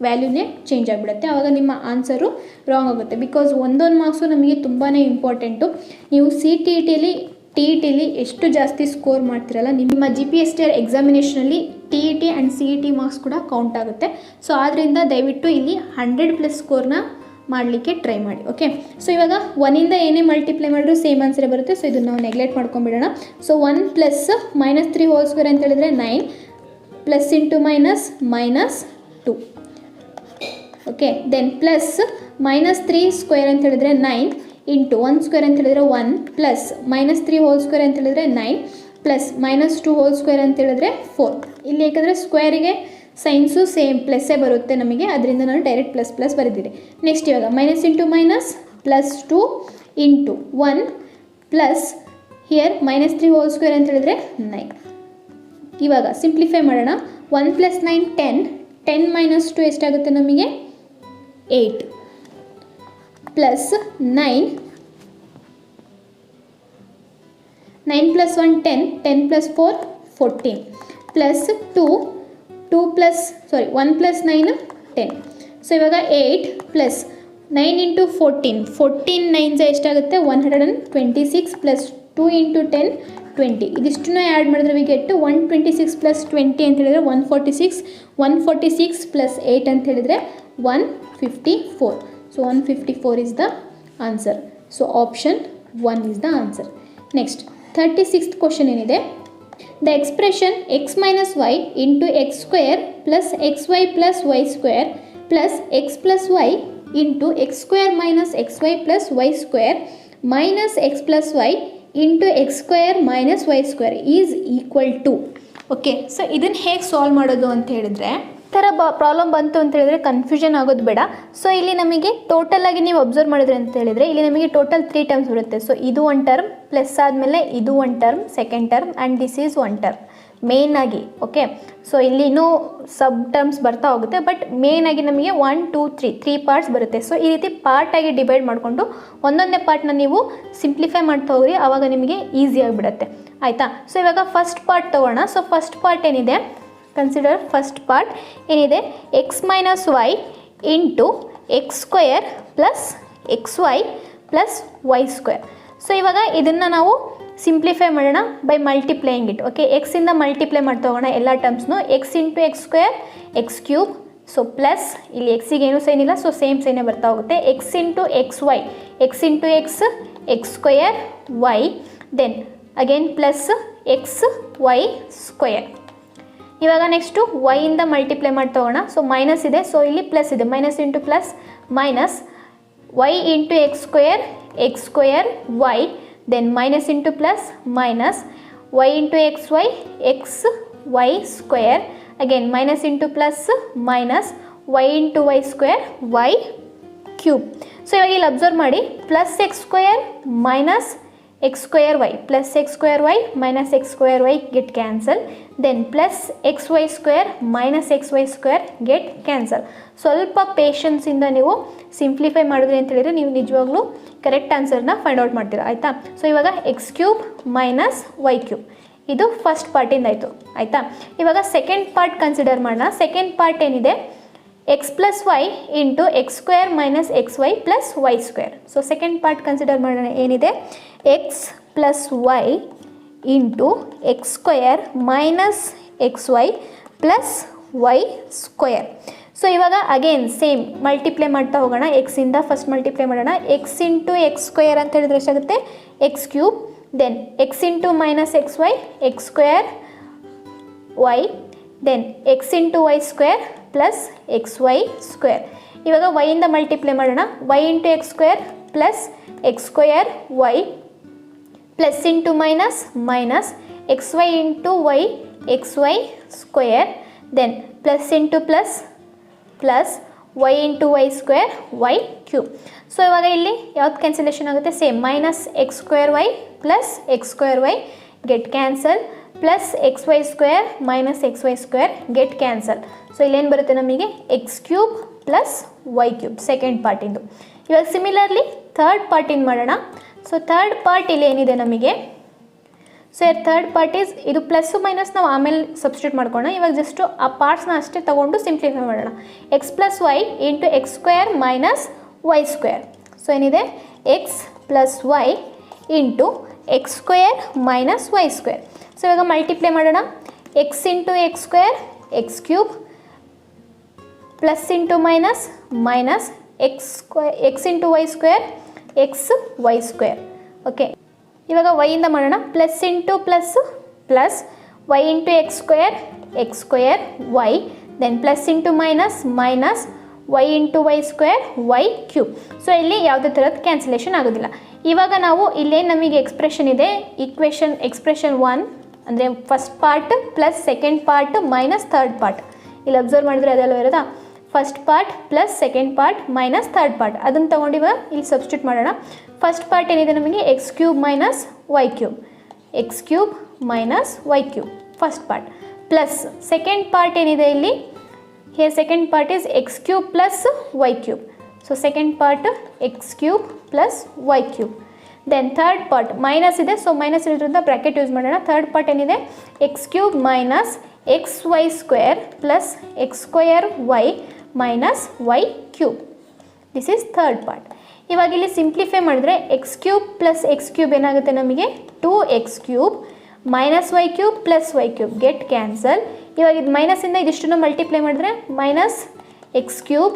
ವ್ಯಾಲ್ಯೂನೇ ಚೇಂಜ್ ಆಗಿಬಿಡುತ್ತೆ, ಆವಾಗ ನಿಮ್ಮ ಆನ್ಸರು ರಾಂಗ್ ಆಗುತ್ತೆ. ಬಿಕಾಸ್ ಒಂದೊಂದು ಮಾರ್ಕ್ಸು ನಮಗೆ ತುಂಬಾ ಇಂಪಾರ್ಟೆಂಟು. ನೀವು ಟಿ ಇ ಟಿಲಿ ಎಷ್ಟು ಜಾಸ್ತಿ ಸ್ಕೋರ್ ಮಾಡ್ತಿರಲ್ಲ, ನಿಮ್ಮ GPSTR ಎಕ್ಸಾಮಿನೇಷನಲ್ಲಿ T E T and CET marks ಕೂಡ ಕೌಂಟ್ ಆಗುತ್ತೆ. ಸೊ ಆದ್ದರಿಂದ ದಯವಿಟ್ಟು ಇಲ್ಲಿ 100+ ಸ್ಕೋರ್ನ ಮಾಡಲಿಕ್ಕೆ ಟ್ರೈ ಮಾಡಿ. ಓಕೆ, ಸೊ ಇವಾಗ 1ಇಂದ ಏನೇ ಮಲ್ಟಿಪ್ಲೈ ಮಾಡಿದ್ರು ಸೇಮ್ ಆನ್ಸರೇ ಬರುತ್ತೆ. ಸೊ ಇದನ್ನು ನಾವು ನೆಗ್ಲೆಕ್ಟ್ ಮಾಡ್ಕೊಂಡ್ಬಿಡೋಣ. ಸೊ 1 ಪ್ಲಸ್ -3 ಹೋಲ್ ಸ್ಕ್ವೇರ್ ಅಂತ ಹೇಳಿದ್ರೆ 9 plus into minus -2. Okay, then plus -3 square ಅಂತ ಹೇಳಿದ್ರೆ 9 ಇಂಟು 1 ಸ್ಕ್ವೇರ್ ಅಂತ ಹೇಳಿದ್ರೆ 1 ಪ್ಲಸ್ -3 ಹೋಲ್ ಸ್ಕ್ವೇರ್ ಅಂತ ಹೇಳಿದ್ರೆ 9 ಪ್ಲಸ್ -2 ಹೋಲ್ ಸ್ಕ್ವೇರ್ ಅಂತ ಹೇಳಿದ್ರೆ 4. ಇಲ್ಲಿ ಯಾಕಂದರೆ ಸ್ಕ್ವೇರಿಗೆ ಸೈನ್ಸು ಸೇಮ್ ಪ್ಲಸ್ಸೇ ಬರುತ್ತೆ ನಮಗೆ, ಅದರಿಂದ ನಾನು ಡೈರೆಕ್ಟ್ ಪ್ಲಸ್ ಬರೆದಿದೆ. ನೆಕ್ಸ್ಟ್ ಇವಾಗ minus into minus +2 into 1 plus here -3 whole square ಅಂತ ಹೇಳಿದ್ರೆ 9. ಇವಾಗ ಸಿಂಪ್ಲಿಫೈ ಮಾಡೋಣ. 1 + 9 10 -2 ಎಷ್ಟಾಗುತ್ತೆ ನಮಗೆ 8 ಪ್ಲಸ್ 9 + 1 10 + 4 14 ಪ್ಲಸ್ 1 + 9 10. ಸೊ ಇವಾಗ 8 ಪ್ಲಸ್ 9 ಇಂಟು 14 9 ಎಷ್ಟಾಗುತ್ತೆ 126 ಪ್ಲಸ್ 2 ಇಂಟು 10 20. ಇದಿಷ್ಟನ್ನು ಆ್ಯಡ್ ಮಾಡಿದ್ರೆ ವಿ ಗೆಟ್ 126 + 20 ಅಂತ ಹೇಳಿದ್ರೆ 146 ಪ್ಲಸ್ 8 ಅಂತ ಹೇಳಿದ್ರೆ 154. So 154 is the answer. So option 1 is the answer. Next 36th question ಏನಿದೆ, the expression x minus y into x square plus xy plus y square plus x plus y into x square minus x y plus y square minus x plus y into x square minus y square is equal to. Okay, so ಇದನ್ನು ಹೇಗೆ solve ಮಾಡೋದು ಅಂತ ಹೇಳಿದ್ರೆ, ಥರ problem ಬಂತು ಅಂತ ಹೇಳಿದ್ರೆ confusion ಆಗೋದು ಬೇಡ. ಸೊ ಇಲ್ಲಿ ನಮಗೆ ಟೋಟಲ್ ಆಗಿ ನೀವು ಅಬ್ಸರ್ವ್ ಮಾಡಿದ್ರೆ ಅಂತ ಹೇಳಿದ್ರೆ ಇಲ್ಲಿ ನಮಗೆ ಟೋಟಲ್ 3 ಟರ್ಮ್ಸ್ ಬರುತ್ತೆ. ಸೊ ಇದು 1 ಟರ್ಮ್ ಪ್ಲಸ್ ಆದಮೇಲೆ ಇದು 1 term, second term and this is 1 term main ಆಗಿ. ಓಕೆ, ಸೊ ಇಲ್ಲಿ ಇನ್ನೂ ಸಬ್ ಟರ್ಮ್ಸ್ ಬರ್ತಾ ಹೋಗುತ್ತೆ, ಬಟ್ ಮೇನ್ ಆಗಿ ನಮಗೆ 1 2 3 ಪಾರ್ಟ್ಸ್ ಬರುತ್ತೆ. ಸೊ ಈ ರೀತಿ ಪಾರ್ಟಾಗಿ ಡಿವೈಡ್ ಮಾಡಿಕೊಂಡು ಒಂದೊಂದೇ ಪಾರ್ಟ್ನ ನೀವು ಸಿಂಪ್ಲಿಫೈ ಮಾಡ್ತಾ ಹೋಗ್ರಿ, ಆವಾಗ ನಿಮಗೆ ಈಸಿ ಆಗಿಬಿಡುತ್ತೆ. ಆಯಿತಾ? ಸೊ ಇವಾಗ ಫಸ್ಟ್ ಪಾರ್ಟ್ ತೊಗೋಣ. ಸೊ ಫಸ್ಟ್ ಪಾರ್ಟ್ ಏನಿದೆ, ಕನ್ಸಿಡರ್ ಫಸ್ಟ್ ಪಾರ್ಟ್ ಏನಿದೆ, x minus y into x square plus x y plus y square. So ಇವಾಗ ಇದನ್ನು ನಾವು ಸಿಂಪ್ಲಿಫೈ ಮಾಡೋಣ ಬೈ ಮಲ್ಟಿಪ್ಲೈಯಿಂಗ್ ಇಟ್. ಓಕೆ, ಎಕ್ಸಿಂದ ಮಲ್ಟಿಪ್ಲೈ ಮಾಡ್ತಾ ಹೋಗೋಣ ಎಲ್ಲ ಟರ್ಮ್ಸ್ನು. X into x square x cube, so plus ಇಲ್ಲಿ ಎಕ್ಸಿಗೆ ಏನೂ ಸೈನ್ ಇಲ್ಲ, ಸೊ ಸೇಮ್ ಸೈನೇ ಬರ್ತಾ ಹೋಗುತ್ತೆ. X into x y, x into x x square y, then again plus x y square. ಇವಾಗ ನೆಕ್ಸ್ಟು ವೈಯಿಂದ ಮಲ್ಟಿಪ್ಲೈ ಮಾಡ್ತಾ ಹೋಗೋಣ. ಸೊ ಮೈನಸ್ ಇದೆ, ಸೊ ಇಲ್ಲಿ ಪ್ಲಸ್ ಇದೆ, minus into plus minus y into x square y, then minus into plus minus y into xy x y square, again minus into plus minus y into y square y cube. So ಇವಾಗ ಇಲ್ಲಿ observe ಮಾಡಿ, plus x square minus x square y plus x square y minus x square y get cancel, then plus x y square minus x y square get cancel. ಸ್ವಲ್ಪ ಪೇಷನ್ಸಿಂದ ನೀವು simplify ಮಾಡಿದ್ರಿ ಅಂತ ಹೇಳಿದ್ರೆ ನೀವು ನಿಜವಾಗ್ಲೂ ಕರೆಕ್ಟ್ ಆನ್ಸರ್ನ ಫೈಂಡ್ ಔಟ್ ಮಾಡ್ತೀರಾ. ಆಯಿತಾ? ಸೊ ಇವಾಗ x cube minus y cube ಇದು ಫಸ್ಟ್ ಪಾರ್ಟಿಂದ ಆಯಿತು. ಆಯಿತಾ? ಇವಾಗ ಸೆಕೆಂಡ್ ಪಾರ್ಟ್ ಕನ್ಸಿಡರ್ ಮಾಡೋಣ. ಸೆಕೆಂಡ್ ಪಾರ್ಟ್ ಏನಿದೆ, x plus y into x square minus x y plus y square. So second part consider ಮಾಡೋಣ. ಏನಿದೆ, x plus y into x square minus x y plus y square. So ಇವಾಗ again same multiply ಮಾಡ್ತಾ ಹೋಗೋಣ. ಎಕ್ಸಿಂದ first multiply ಮಾಡೋಣ. X into x square ಅಂತ ಹೇಳಿದ್ರೆ ಎಷ್ಟಾಗುತ್ತೆ, X cube, then x into minus x y x square y, then x into y square plus x y square. ಇವಾಗ ವೈಯಿಂದ ಮಲ್ಟಿಪ್ಲೈ ಮಾಡೋಣ. Y into x square plus x square y plus into minus minus x y into y x y square, then plus into plus plus y into y square y cube. So ಇವಾಗ ಇಲ್ಲಿ ಯಾವ್ದು cancellation ಆಗುತ್ತೆ, same minus x square y plus x square y get cancel, plus x y square minus x y square get cancel. So ಇಲ್ಲೇನು ಬರುತ್ತೆ ನಮಗೆ, x cube plus y cube second ಪಾರ್ಟಿಂದು. ಇವಾಗ similarly third ಪಾರ್ಟಿಂದು ಮಾಡೋಣ. So third part ಇಲ್ಲಿ ಏನಿದೆ ನಮಗೆ, so third part is ಇದು ಪ್ಲಸ್ಸು ಮೈನಸ್ ನಾವು ಆಮೇಲೆ ಸಬ್ಸ್ಟಿಟ್ಯೂಟ್ ಮಾಡ್ಕೊಳ್ಳೋಣ. ಇವಾಗ ಜಸ್ಟು ಆ ಪಾರ್ಟ್ಸ್ನ ಅಷ್ಟೇ ತೊಗೊಂಡು ಸಿಂಪ್ಲಿಫೈ ಮಾಡೋಣ. X plus y into x square minus y square. So ಏನಿದೆ, x plus y into x square minus y square. So ಇವಾಗ ಮಲ್ಟಿಪ್ಲೈ ಮಾಡೋಣ. X into x square x cube plus into minus minus x into y square x y square. Okay, ಇವಾಗ ವೈಯಿಂದ ಮಾಡೋಣ. Plus into plus plus y into x square y, then plus into minus minus y into y square y cube. So ಇಲ್ಲಿ ಯಾವುದೇ ಥರದ cancellation ಆಗೋದಿಲ್ಲ. ಇವಾಗ ನಾವು ಇಲ್ಲೇ ನಮಗೆ ಎಕ್ಸ್ಪ್ರೆಷನ್ ಇದೆ, ಎಕ್ಸ್ಪ್ರೆಷನ್ 1 ಅಂದರೆ first part plus second part minus third part. ಇಲ್ಲಿ ಅಬ್ಸರ್ವ್ ಮಾಡಿದ್ರೆ ಅದೆಲ್ಲ ಇರೋದಾ, first part plus second part minus third part. ಅದನ್ನು ತೊಗೊಂಡು ಇವಾಗ ಇಲ್ಲಿ ಸಬ್ಸ್ಟಿಟ್ಯೂಟ್ ಮಾಡೋಣ. ಫಸ್ಟ್ ಪಾರ್ಟ್ ಏನಿದೆ ನಮಗೆ, x cube minus y cube, x cube minus y cube first part, plus second part ಏನಿದೆ ಇಲ್ಲಿ, here second part is x cube plus y cube. So second part x cube plus y cube. Then third part minus ಇದೆ, so minus ಇರೋದ್ರಿಂದ bracket use ಮಾಡೋಣ. Third part ಏನಿದೆ, x cube minus x y square plus x square y minus y cube. This is third part. ಇವಾಗ ಇಲ್ಲಿ simplify ಮಾಡಿದ್ರೆ x cube plus x cube ಏನಾಗುತ್ತೆ ನಮಗೆ, 2x cube minus y cube plus y cube get cancel. ಇವಾಗ ಇದು ಮೈನಸಿಂದ ಇದಿಷ್ಟನ್ನು multiply ಮಾಡಿದ್ರೆ minus x cube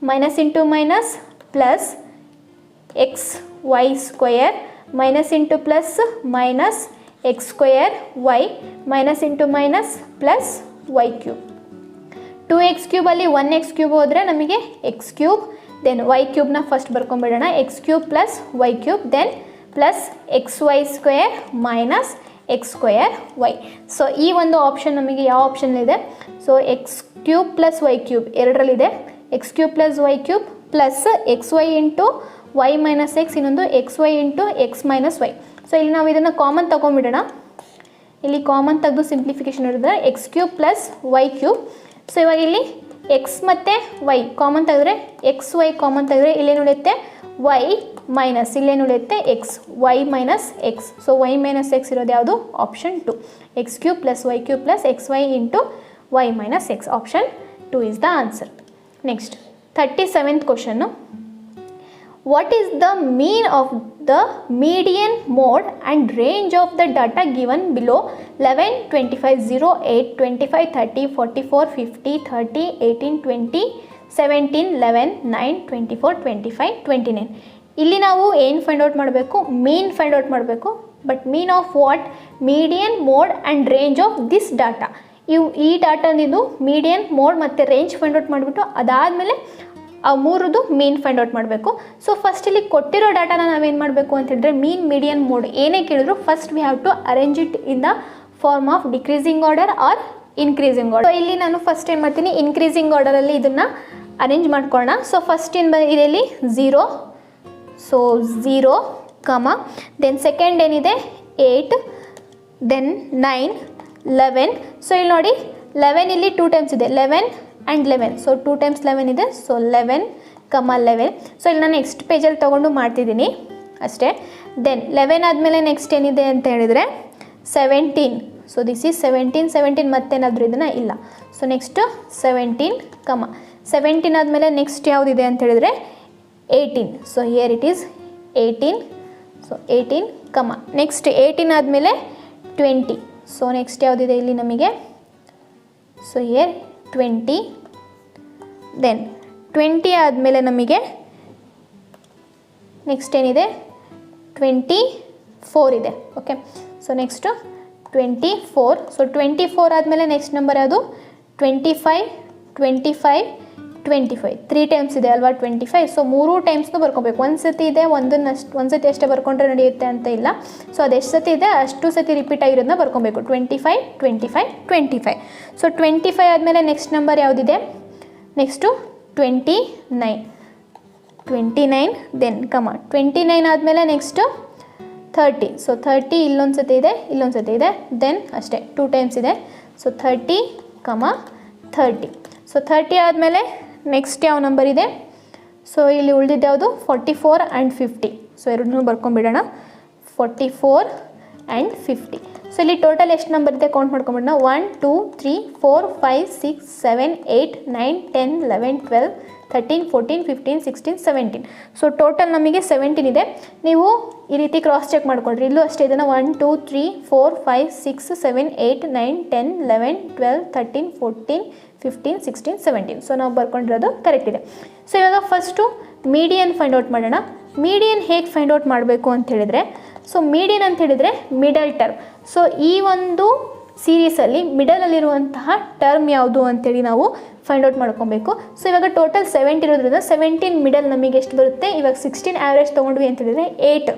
minus into minus plus x y square minus into plus minus x square y minus into minus plus y cube. 2x ಕ್ಯೂಬಲ್ಲಿ 1x cube ಹೋದರೆ ನಮಗೆ x cube, then y ಕ್ಯೂಬ್ನ first ಬರ್ಕೊಂಬಿಡೋಣ. X cube plus y cube, then plus x y square minus x square y. So ಈ ಒಂದು option ನಮಗೆ ಯಾವ ಆಪ್ಷನ್ಲಿದೆ? So x cube plus y cube ಎರಡರಲ್ಲಿದೆ. X cube plus y cube plus x y into y minus x, ಇನ್ನೊಂದು x y into x minus y. So ಇಲ್ಲಿ ನಾವು ಇದನ್ನು ಕಾಮನ್ ತೊಗೊಂಡ್ಬಿಡೋಣ. ಇಲ್ಲಿ ಕಾಮನ್ ತೆಗೆದು ಸಿಂಪ್ಲಿಫಿಕೇಶನ್ ಇರೋದ್ರೆ x cube plus y cube. So ಇವಾಗ ಇಲ್ಲಿ ಎಕ್ಸ್ ಮತ್ತು ವೈ ಕಾಮನ್ ತೆಗೆದ್ರೆ ಎಕ್ಸ್ ವೈ ಕಾಮನ್ ತೆಗೆದ್ರೆ ಇಲ್ಲೇನು ಉಳಿಯುತ್ತೆ? ವೈ ಮೈನಸ್ ಇಲ್ಲೇನು ಉಳಿಯುತ್ತೆ? X. Y minus x. So y minus x ಇರೋದು ಯಾವುದು? Option 2. X cube plus y cube plus x y into y minus x. Option 2 is the answer. Next 37th ಕ್ವಶನ್ನು. What is the mean of the median mode and range of the data given below? 11, 25, 0, 8, 25, 30, 44, 50, 30, 18, 20, 17, 11, 9, 24, 25, 29. ಇಲ್ಲಿ ನಾವು ಏನು find out ಮಾಡಬೇಕು? ಮೀನ್ find out ಮಾಡಬೇಕು. But mean of what? Median mode and range of this data. ಈ ಡಾಟಾನಿಂದು median mode ಮತ್ತು range find out ಮಾಡಿಬಿಟ್ಟು ಅದಾದಮೇಲೆ ಆ ಮೂರದು ಮೀನ್ ಫೈಂಡ್ ಔಟ್ ಮಾಡಬೇಕು. ಸೊ ಫಸ್ಟ್ ಇಲ್ಲಿ ಕೊಟ್ಟಿರೋ ಡಾಟಾನ ನಾವೇನು ಮಾಡಬೇಕು ಅಂತ ಹೇಳಿದ್ರೆ ಮೀನ್ ಮೀಡಿಯನ್ ಮೋಡ್ ಏನೇ ಕೇಳಿದ್ರು first we have to arrange it in the form of decreasing order or increasing order. So ಇಲ್ಲಿ ನಾನು ಫಸ್ಟ್ ಏನು ಮಾಡ್ತೀನಿ? ಇನ್ಕ್ರೀಸಿಂಗ್ ಆರ್ಡರಲ್ಲಿ ಇದನ್ನು ಅರೇಂಜ್ ಮಾಡ್ಕೊಳ್ಳೋಣ. ಸೊ ಫಸ್ಟ್ ಏನು ಇದರಲ್ಲಿ 0, ಸೊ 0, ದೆನ್ ಸೆಕೆಂಡ್ ಏನಿದೆ 8, ದೆನ್ 9, 11. ಸೊ ಇಲ್ಲಿ ನೋಡಿ 11 ಇಲ್ಲಿ 2 ಟೈಮ್ಸ್ ಇದೆ, 11 ಆ್ಯಂಡ್ 11. ಸೊ 2 ಟೈಮ್ಸ್ 11 ಇದೆ. ಸೊ 11, 11. ಸೊ ಇಲ್ಲಿ ನಾನು ನೆಕ್ಸ್ಟ್ ಪೇಜಲ್ಲಿ ತೊಗೊಂಡು ಮಾಡ್ತಿದ್ದೀನಿ ಅಷ್ಟೇ. ದೆನ್ 11 ಆದಮೇಲೆ ನೆಕ್ಸ್ಟ್ ಏನಿದೆ ಅಂತ ಹೇಳಿದರೆ 17. ಸೊ ದಿಸ್ ಈಸ್ 17 ಮತ್ತೇನಾದರೂ ಇದನ್ನು ಇಲ್ಲ. ಸೊ ನೆಕ್ಸ್ಟು 17, 17 ಆದಮೇಲೆ ನೆಕ್ಸ್ಟ್ ಯಾವುದಿದೆ ಅಂತ ಹೇಳಿದರೆ 18. So here it is 18. So 18, next 18 ಆದಮೇಲೆ 20. ಸೊ ನೆಕ್ಸ್ಟ್ ಯಾವುದಿದೆ ಇಲ್ಲಿ ನಮಗೆ? So here 20. ದೆನ್ 20 ಆದಮೇಲೆ ನಮಗೆ ನೆಕ್ಸ್ಟ್ ಏನಿದೆ? 24 ಇದೆ. Okay, so next 24. ಸೊ 24 ಆದಮೇಲೆ ನೆಕ್ಸ್ಟ್ ನಂಬರ್ ಯಾವುದು? 25, 25, 25. 3 ಟೈಮ್ಸ್ ಇದೆ ಅಲ್ವಾ 25. ಸೊ 3 ಟೈಮ್ಸ್ನೂ ಬರ್ಕೊಬೇಕು. ಒಂದು ಸತಿ ಇದೆ, ಒಂದು ಸತಿ ಅಷ್ಟೇ ಬರ್ಕೊಂಡ್ರೆ ನಡೆಯುತ್ತೆ ಅಂತ ಇಲ್ಲ. ಸೊ ಅದು ಎಷ್ಟು ಸತಿ ಇದೆ ಅಷ್ಟು ಸತಿ ರಿಪೀಟ್ ಆಗಿರೋದನ್ನ ಬರ್ಕೊಬೇಕು. 25, 25, 25. ಸೊ 25 ಆದಮೇಲೆ ನೆಕ್ಸ್ಟ್ ನಂಬರ್ ಯಾವುದಿದೆ? ನೆಕ್ಸ್ಟು 29, 29. ದೆನ್ 29 ಆದಮೇಲೆ ನೆಕ್ಸ್ಟು 30. ಸೊ 30 ಇಲ್ಲೊಂದು ಸತಿ ಇದೆ, ಇಲ್ಲೊಂದು ಸತಿ ಇದೆ. ದೆನ್ ಅಷ್ಟೇ 2 ಟೈಮ್ಸ್ ಇದೆ. ಸೊ 30, 30. ಸೊ 30 ಆದಮೇಲೆ ನೆಕ್ಸ್ಟ್ ಯಾವ ನಂಬರ್ ಇದೆ? ಸೊ ಇಲ್ಲಿ ಉಳಿದಿದ್ದು ಯಾವುದು? 44 ಆ್ಯಂಡ್ 50. ಸೊ ಎರಡನ್ನೂ ಬರ್ಕೊಂಬಿಡೋಣ, 44 ಆ್ಯಂಡ್ 50. ಸೊ ಇಲ್ಲಿ ಟೋಟಲ್ ಎಷ್ಟು ನಂಬರ್ ಇದೆ ಕೌಂಟ್ ಮಾಡ್ಕೊಂಬಿಡೋಣ. 1, 2, 3, 4, 5, 6, 7, 8, 9, 10, 11, 12, 13, 14, 15, 16, 17. ಸೊ ಟೋಟಲ್ ನಮಗೆ 17 ಇದೆ. ನೀವು ಈ ರೀತಿ ಕ್ರಾಸ್ ಚೆಕ್ ಮಾಡ್ಕೊಳ್ರಿ. ಇಲ್ಲೂ ಅಷ್ಟೇ ಇದನ್ನು 1, 2, 3, 4, 5, 6, 7, 8, 9, 10, 11, 12, 13, 14, 15, 16, 17. ಸೊ ನಾವು ಬರ್ಕೊಂಡಿರೋದು ಕರೆಕ್ಟ್ ಇದೆ. ಸೊ ಇವಾಗ ಫಸ್ಟು ಮೀಡಿಯನ್ ಫೈಂಡ್ ಔಟ್ ಮಾಡೋಣ. ಮೀಡಿಯನ್ ಹೇಗೆ ಫೈಂಡ್ ಔಟ್ ಮಾಡಬೇಕು ಅಂತ ಹೇಳಿದರೆ, ಸೊ ಮೀಡಿಯನ್ ಅಂತ ಹೇಳಿದರೆ ಮಿಡಲ್ ಟರ್ಮ್. ಸೊ ಈ ಒಂದು ಸೀರೀಸಲ್ಲಿ ಮಿಡಲಲ್ಲಿರುವಂತಹ ಟರ್ಮ್ ಯಾವುದು ಅಂತೇಳಿ ನಾವು ಫೈಂಡ್ ಔಟ್ ಮಾಡ್ಕೊಬೇಕು. ಸೊ ಇವಾಗ ಟೋಟಲ್ 70 ಇರೋದ್ರಿಂದ 17 ಮಿಡಲ್ ನಮಗೆ ಎಷ್ಟು ಬರುತ್ತೆ? ಇವಾಗ 16 ಆ್ಯಾವ್ರೇಜ್ ತೊಗೊಂಡ್ವಿ ಅಂತ ಹೇಳಿದರೆ 8,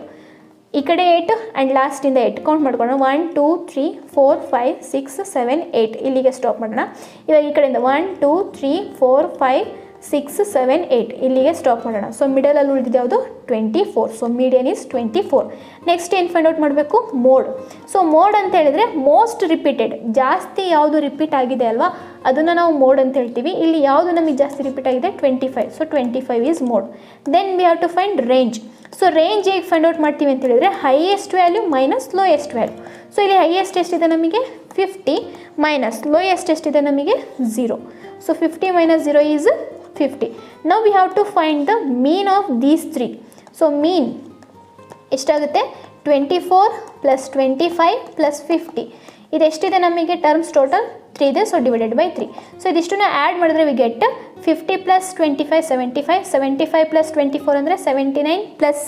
ಈ ಕಡೆ 8 ಆ್ಯಂಡ್ ಲಾಸ್ಟಿಂದ 8 ಕೌಂಟ್ ಮಾಡ್ಕೊಳ್ಳೋಣ. 1, 2, 3, 4, 5, 6, 7, 8 ಇಲ್ಲಿಗೆ ಸ್ಟಾಪ್ ಮಾಡೋಣ. ಇವಾಗ ಈ ಕಡೆಯಿಂದ 1, 2, 3, 4, 5, 6, 7, 8 ಇಲ್ಲಿಗೆ ಸ್ಟಾಪ್ ಮಾಡೋಣ. ಸೊ ಮಿಡಲಲ್ಲಿ ಉಳಿದಿದ್ದು ಯಾವುದು? 24. So median is 24. ನೆಕ್ಸ್ಟ್ ಏನು ಫೈಂಡ್ ಔಟ್ ಮಾಡಬೇಕು? ಮೋಡ್. ಸೊ ಮೋಡ್ ಅಂತ ಹೇಳಿದರೆ ಮೋಸ್ಟ್ ರಿಪೀಟೆಡ್, ಜಾಸ್ತಿ ಯಾವುದು ರಿಪೀಟ್ ಆಗಿದೆ ಅಲ್ವಾ ಅದನ್ನು ನಾವು ಮೋಡ್ ಅಂತ ಹೇಳ್ತೀವಿ. ಇಲ್ಲಿ ಯಾವುದು ನಮಗೆ ಜಾಸ್ತಿ ರಿಪೀಟ್ ಆಗಿದೆ? 25. So 25 is mode. Then we have to find range. So range ಹೇಗೆ ಫೈಂಡ್ ಔಟ್ ಮಾಡ್ತೀವಿ ಅಂತ ಹೇಳಿದರೆ highest value minus lowest value. So ಇಲ್ಲಿ ಹೈಯೆಸ್ಟ್ ಎಷ್ಟಿದೆ ನಮಗೆ? 50 ಮೈನಸ್ ಲೋಯೆಸ್ಟ್ ಎಷ್ಟಿದೆ ನಮಗೆ? 0. So 50 minus 0 is 50. Now we have to find the mean of these 3. So mean ಎಷ್ಟಾಗುತ್ತೆ? 24 plus 25 plus 50. ಇದು ಎಷ್ಟಿದೆ ನಮಗೆ ಟರ್ಮ್ಸ್? ಟೋಟಲ್ 3 ಇದೆ. So divided by 3. ಸೊ ಇದಿಷ್ಟನ್ನು ಆ್ಯಡ್ ಮಾಡಿದ್ರೆ ವಿ ಗೆಟ್ 50 ಪ್ಲಸ್ 25 75, 75 ಪ್ಲಸ್ 24 ಅಂದರೆ 79 plus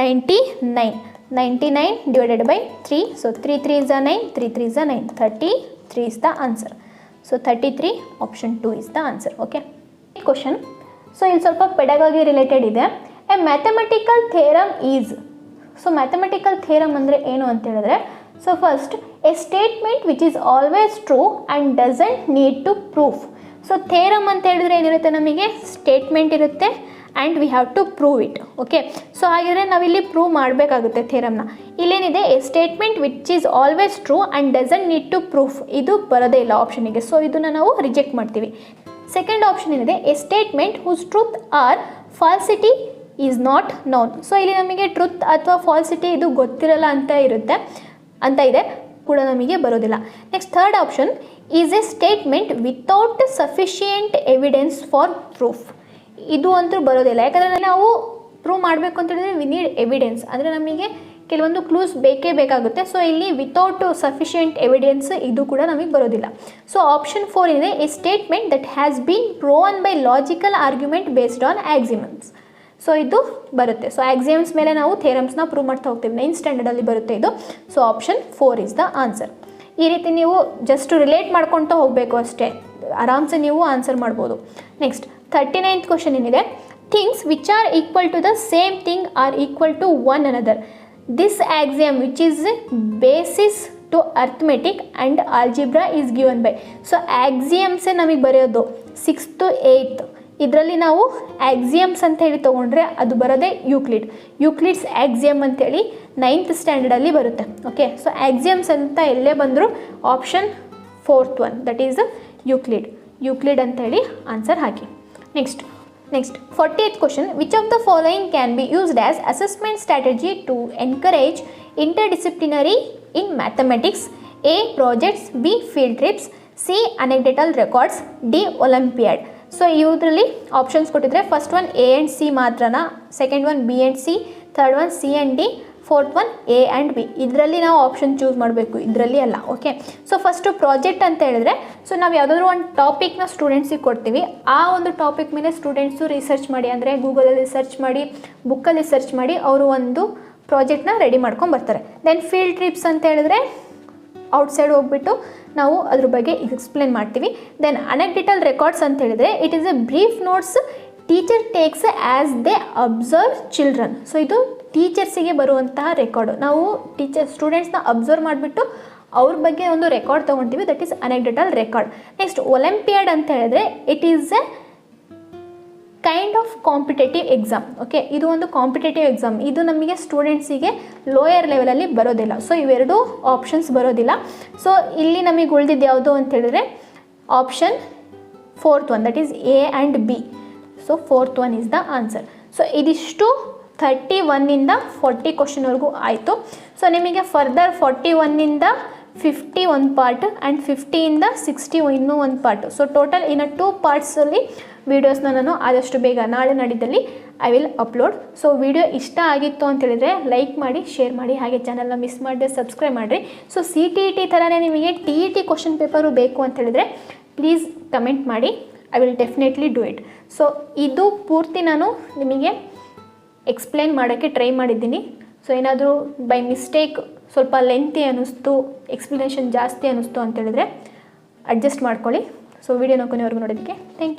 99, 99 divided by 3. So 3 3 is 9, 3 3 is 9, 33 is the answer. So 33 option 2 is the answer. Okay, question. So ಇಲ್ಲಿ ಸ್ವಲ್ಪ ಪೆಡಗಾಗಿ ರಿಲೇಟೆಡ್ ಇದೆ. A mathematical theorem is. So mathematical theorem ಅಂದರೆ ಏನು ಅಂತ ಹೇಳಿದ್ರೆ, so first, a statement which is always true and doesn't need to proof. So theorem ಅಂತ ಹೇಳಿದ್ರೆ ಏನಿರುತ್ತೆ, ನಮಗೆ ಸ್ಟೇಟ್ಮೆಂಟ್ ಇರುತ್ತೆ and we have to prove it. Okay, so ಹಾಗಿದ್ರೆ ನಾವಿಲ್ಲಿ ಪ್ರೂವ್ ಮಾಡಬೇಕಾಗುತ್ತೆ ಥೇರಮ್ನ. ಇಲ್ಲೇನಿದೆ, a statement which is always true and doesn't need to proof, ಇದು ಬರೋದೇ ಇಲ್ಲ ಆಪ್ಷನಿಗೆ. ಸೊ ಇದನ್ನು ನಾವು ರಿಜೆಕ್ಟ್ ಮಾಡ್ತೀವಿ. ಸೆಕೆಂಡ್ ಆಪ್ಷನ್ ಏನಿದೆ, a statement whose truth or falsity is not known. So ಇಲ್ಲಿ ನಮಗೆ ಟ್ರುತ್ ಅಥವಾ ಫಾಲ್ಸಿಟಿ ಇದು ಗೊತ್ತಿರಲ್ಲ ಅಂತ ಇದೆ ಕೂಡ ನಮಗೆ ಬರೋದಿಲ್ಲ. Next third option, is A statement without sufficient evidence for proof. ಇದು ಅಂತೂ ಬರೋದಿಲ್ಲ, ಯಾಕಂದರೆ ನಾವು ಪ್ರೂವ್ ಮಾಡಬೇಕು ಅಂತ ಹೇಳಿದ್ರೆ ವಿ ನೀಡ್ ಎವಿಡೆನ್ಸ್, ಅಂದರೆ ನಮಗೆ ಕೆಲವೊಂದು ಕ್ಲೂಸ್ ಬೇಕೇ ಬೇಕಾಗುತ್ತೆ. ಸೊ ಇಲ್ಲಿ ವಿತೌಟ್ ಸಫಿಷಿಯೆಂಟ್ ಎವಿಡೆನ್ಸ್ ಇದು ಕೂಡ ನಮಗೆ ಬರೋದಿಲ್ಲ. ಸೊ ಆಪ್ಷನ್ 4 ಇದೆ, a statement that has been proven by logical argument based on axioms. So ಇದು ಬರುತ್ತೆ. ಸೊ ಆಕ್ಸಿಯಮ್ಸ್ ಮೇಲೆ ನಾವು ಥೇರಮ್ಸ್ನ ಪ್ರೂವ್ ಮಾಡ್ತಾ ಹೋಗ್ತೀವಿ. 9th ಸ್ಟ್ಯಾಂಡರ್ಡಲ್ಲಿ ಬರುತ್ತೆ ಇದು. So option 4 is the answer. ಈ ರೀತಿ ನೀವು ಜಸ್ಟ್ ರಿಲೇಟ್ ಮಾಡ್ಕೊಳ್ತಾ ಹೋಗಬೇಕು ಅಷ್ಟೇ, ಆರಾಮ್ಸೆ ನೀವು ಆನ್ಸರ್ ಮಾಡ್ಬೋದು. ನೆಕ್ಸ್ಟ್ 39th ಕ್ವಶನ್ ಏನಿದೆ, things which are equal to the same thing are equal to one another. This axiom which is basis to arithmetic and algebra is given by. So ಆಕ್ಸಿಯಮ್ಸೇ ನಮಗೆ ಬರೆಯೋದು 6th to 8th. ಇದರಲ್ಲಿ ನಾವು axioms ಅಂತ ಹೇಳಿ ತೊಗೊಂಡ್ರೆ ಅದು ಬರೋದೇ ಯೂಕ್ಲಿಡ್ಸ್ ಆಕ್ಸಿಯಮ್ ಅಂತೇಳಿ 9th ಸ್ಟ್ಯಾಂಡರ್ಡಲ್ಲಿ ಬರುತ್ತೆ. ಓಕೆ, ಸೊ ಆಕ್ಸಿಯಮ್ಸ್ ಅಂತ ಎಲ್ಲೇ ಬಂದರೂ option 4th one, that is Euclid ಅಂತೇಳಿ ಆನ್ಸರ್ ಹಾಕಿ. Next 40th question, which of the following can be used as assessment strategy to encourage interdisciplinary in mathematics? A projects, B field trips, C anecdotal records, D olympiad. So ಇದರಲ್ಲಿ options ಕೊಟ್ಟಿದ್ರೆ first one A and C ಮಾತ್ರನಾ, second one B and C, third one C and D, fourth one A and B. ಇದರಲ್ಲಿ ನಾವು option choose ಮಾಡಬೇಕು, ಇದರಲ್ಲಿ ಅಲ್ಲ. Okay, so first project ಅಂತ ಹೇಳಿದ್ರೆ, ಸೊ ನಾವು ಯಾವುದಾದ್ರೂ ಒಂದು ಟಾಪಿಕ್ನ ಸ್ಟೂಡೆಂಟ್ಸಿಗೆ ಕೊಡ್ತೀವಿ. ಆ ಒಂದು ಟಾಪಿಕ್ ಮೇಲೆ ಸ್ಟೂಡೆಂಟ್ಸು ರಿಸರ್ಚ್ ಮಾಡಿ, ಅಂದರೆ ಗೂಗಲಲ್ಲಿ ಸರ್ಚ್ ಮಾಡಿ, ಬುಕ್ಕಲ್ಲಿ ಸರ್ಚ್ ಮಾಡಿ ಅವರು ಒಂದು ಪ್ರಾಜೆಕ್ಟ್ನ ರೆಡಿ ಮಾಡ್ಕೊಂಡು ಬರ್ತಾರೆ. ದೆನ್ ಫೀಲ್ಡ್ ಟ್ರಿಪ್ಸ್ ಅಂತ ಹೇಳಿದ್ರೆ ಔಟ್ಸೈಡ್ ಹೋಗ್ಬಿಟ್ಟು ನಾವು ಅದ್ರ ಬಗ್ಗೆ ಎಕ್ಸ್ಪ್ಲೇನ್ ಮಾಡ್ತೀವಿ. ದೆನ್ ಅನೆಕ್ಡೋಟಲ್ ರೆಕಾರ್ಡ್ಸ್ ಅಂತ ಹೇಳಿದ್ರೆ it is A brief notes teacher takes as they observe children. So ಇದು ಟೀಚರ್ಸಿಗೆ ಬರುವಂತಹ ರೆಕಾರ್ಡು. ನಾವು ಸ್ಟೂಡೆಂಟ್ಸ್ನ ಅಬ್ಸರ್ವ್ ಮಾಡಿಬಿಟ್ಟು ಅವ್ರ ಬಗ್ಗೆ ಒಂದು ರೆಕಾರ್ಡ್ ತೊಗೊಳ್ತೀವಿ, that is anecdotal record. Next olympiad ಅಂತ ಹೇಳಿದ್ರೆ it is a kind of competitive exam. Okay, ಇದು ಒಂದು ಕಾಂಪಿಟೇಟಿವ್ ಎಕ್ಸಾಮ್. ಇದು ನಮಗೆ ಸ್ಟೂಡೆಂಟ್ಸಿಗೆ ಲೋಯರ್ ಲೆವೆಲಲ್ಲಿ ಬರೋದಿಲ್ಲ. ಸೊ ಇವೆರಡು ಆಪ್ಷನ್ಸ್ ಬರೋದಿಲ್ಲ. ಸೊ ಇಲ್ಲಿ ನಮಗೆ ಉಳಿದಿದ್ದು ಯಾವುದು ಅಂತ ಹೇಳಿದ್ರೆ option 4th one, that is A and B. So 4th one is the answer. So ಇದಿಷ್ಟು 31ಇಂದ 40 ಕ್ವಶನ್ವರೆಗೂ ಆಯಿತು. ಸೊ ನಿಮಗೆ ಫರ್ದರ್ 41ಇಂದ 50 ಒಂದು ಪಾರ್ಟ್ ಆ್ಯಂಡ್ 50ಇಂದ 60 ಇನ್ನೂ ಒಂದು ಪಾರ್ಟು. ಸೊ ಟೋಟಲ್ ಇನ್ನು 2 ಪಾರ್ಟ್ಸಲ್ಲಿ ವೀಡಿಯೋಸ್ನ ನಾನು ಆದಷ್ಟು ಬೇಗ ನಾಳೆ ನಾಡಿದ್ದಲ್ಲಿ I will upload. So video ಇಷ್ಟ ಆಗಿತ್ತು ಅಂತೇಳಿದರೆ ಲೈಕ್ ಮಾಡಿ, ಶೇರ್ ಮಾಡಿ, ಹಾಗೆ ಚಾನಲ್ನ ಮಿಸ್ ಮಾಡದೆ ಸಬ್ಸ್ಕ್ರೈಬ್ ಮಾಡಿರಿ. ಸೊ CTET ಥರನೇ ನಿಮಗೆ TET ಕ್ವಶನ್ ಪೇಪರು ಬೇಕು ಅಂತೇಳಿದರೆ ಪ್ಲೀಸ್ ಕಮೆಂಟ್ ಮಾಡಿ, I will definitely do it. So ಇದು ಪೂರ್ತಿ ನಾನು ನಿಮಗೆ ಎಕ್ಸ್ಪ್ಲೇನ್ ಮಾಡೋಕ್ಕೆ ಟ್ರೈ ಮಾಡಿದ್ದೀನಿ. ಸೊ ಏನಾದರೂ ಬೈ ಮಿಸ್ಟೇಕ್ ಸ್ವಲ್ಪ ಲೆಂತಿ ಅನ್ನಿಸ್ತು, ಎಕ್ಸ್ಪ್ಲನೇಷನ್ ಜಾಸ್ತಿ ಅನ್ನಿಸ್ತು ಅಂತೇಳಿದರೆ ಅಡ್ಜಸ್ಟ್ ಮಾಡ್ಕೊಳ್ಳಿ. ಸೊ ವಿಡಿಯೋನ ಕೊನೆವರೆಗೂ ನೋಡೋದಕ್ಕೆ ಥ್ಯಾಂಕ್ ಯು.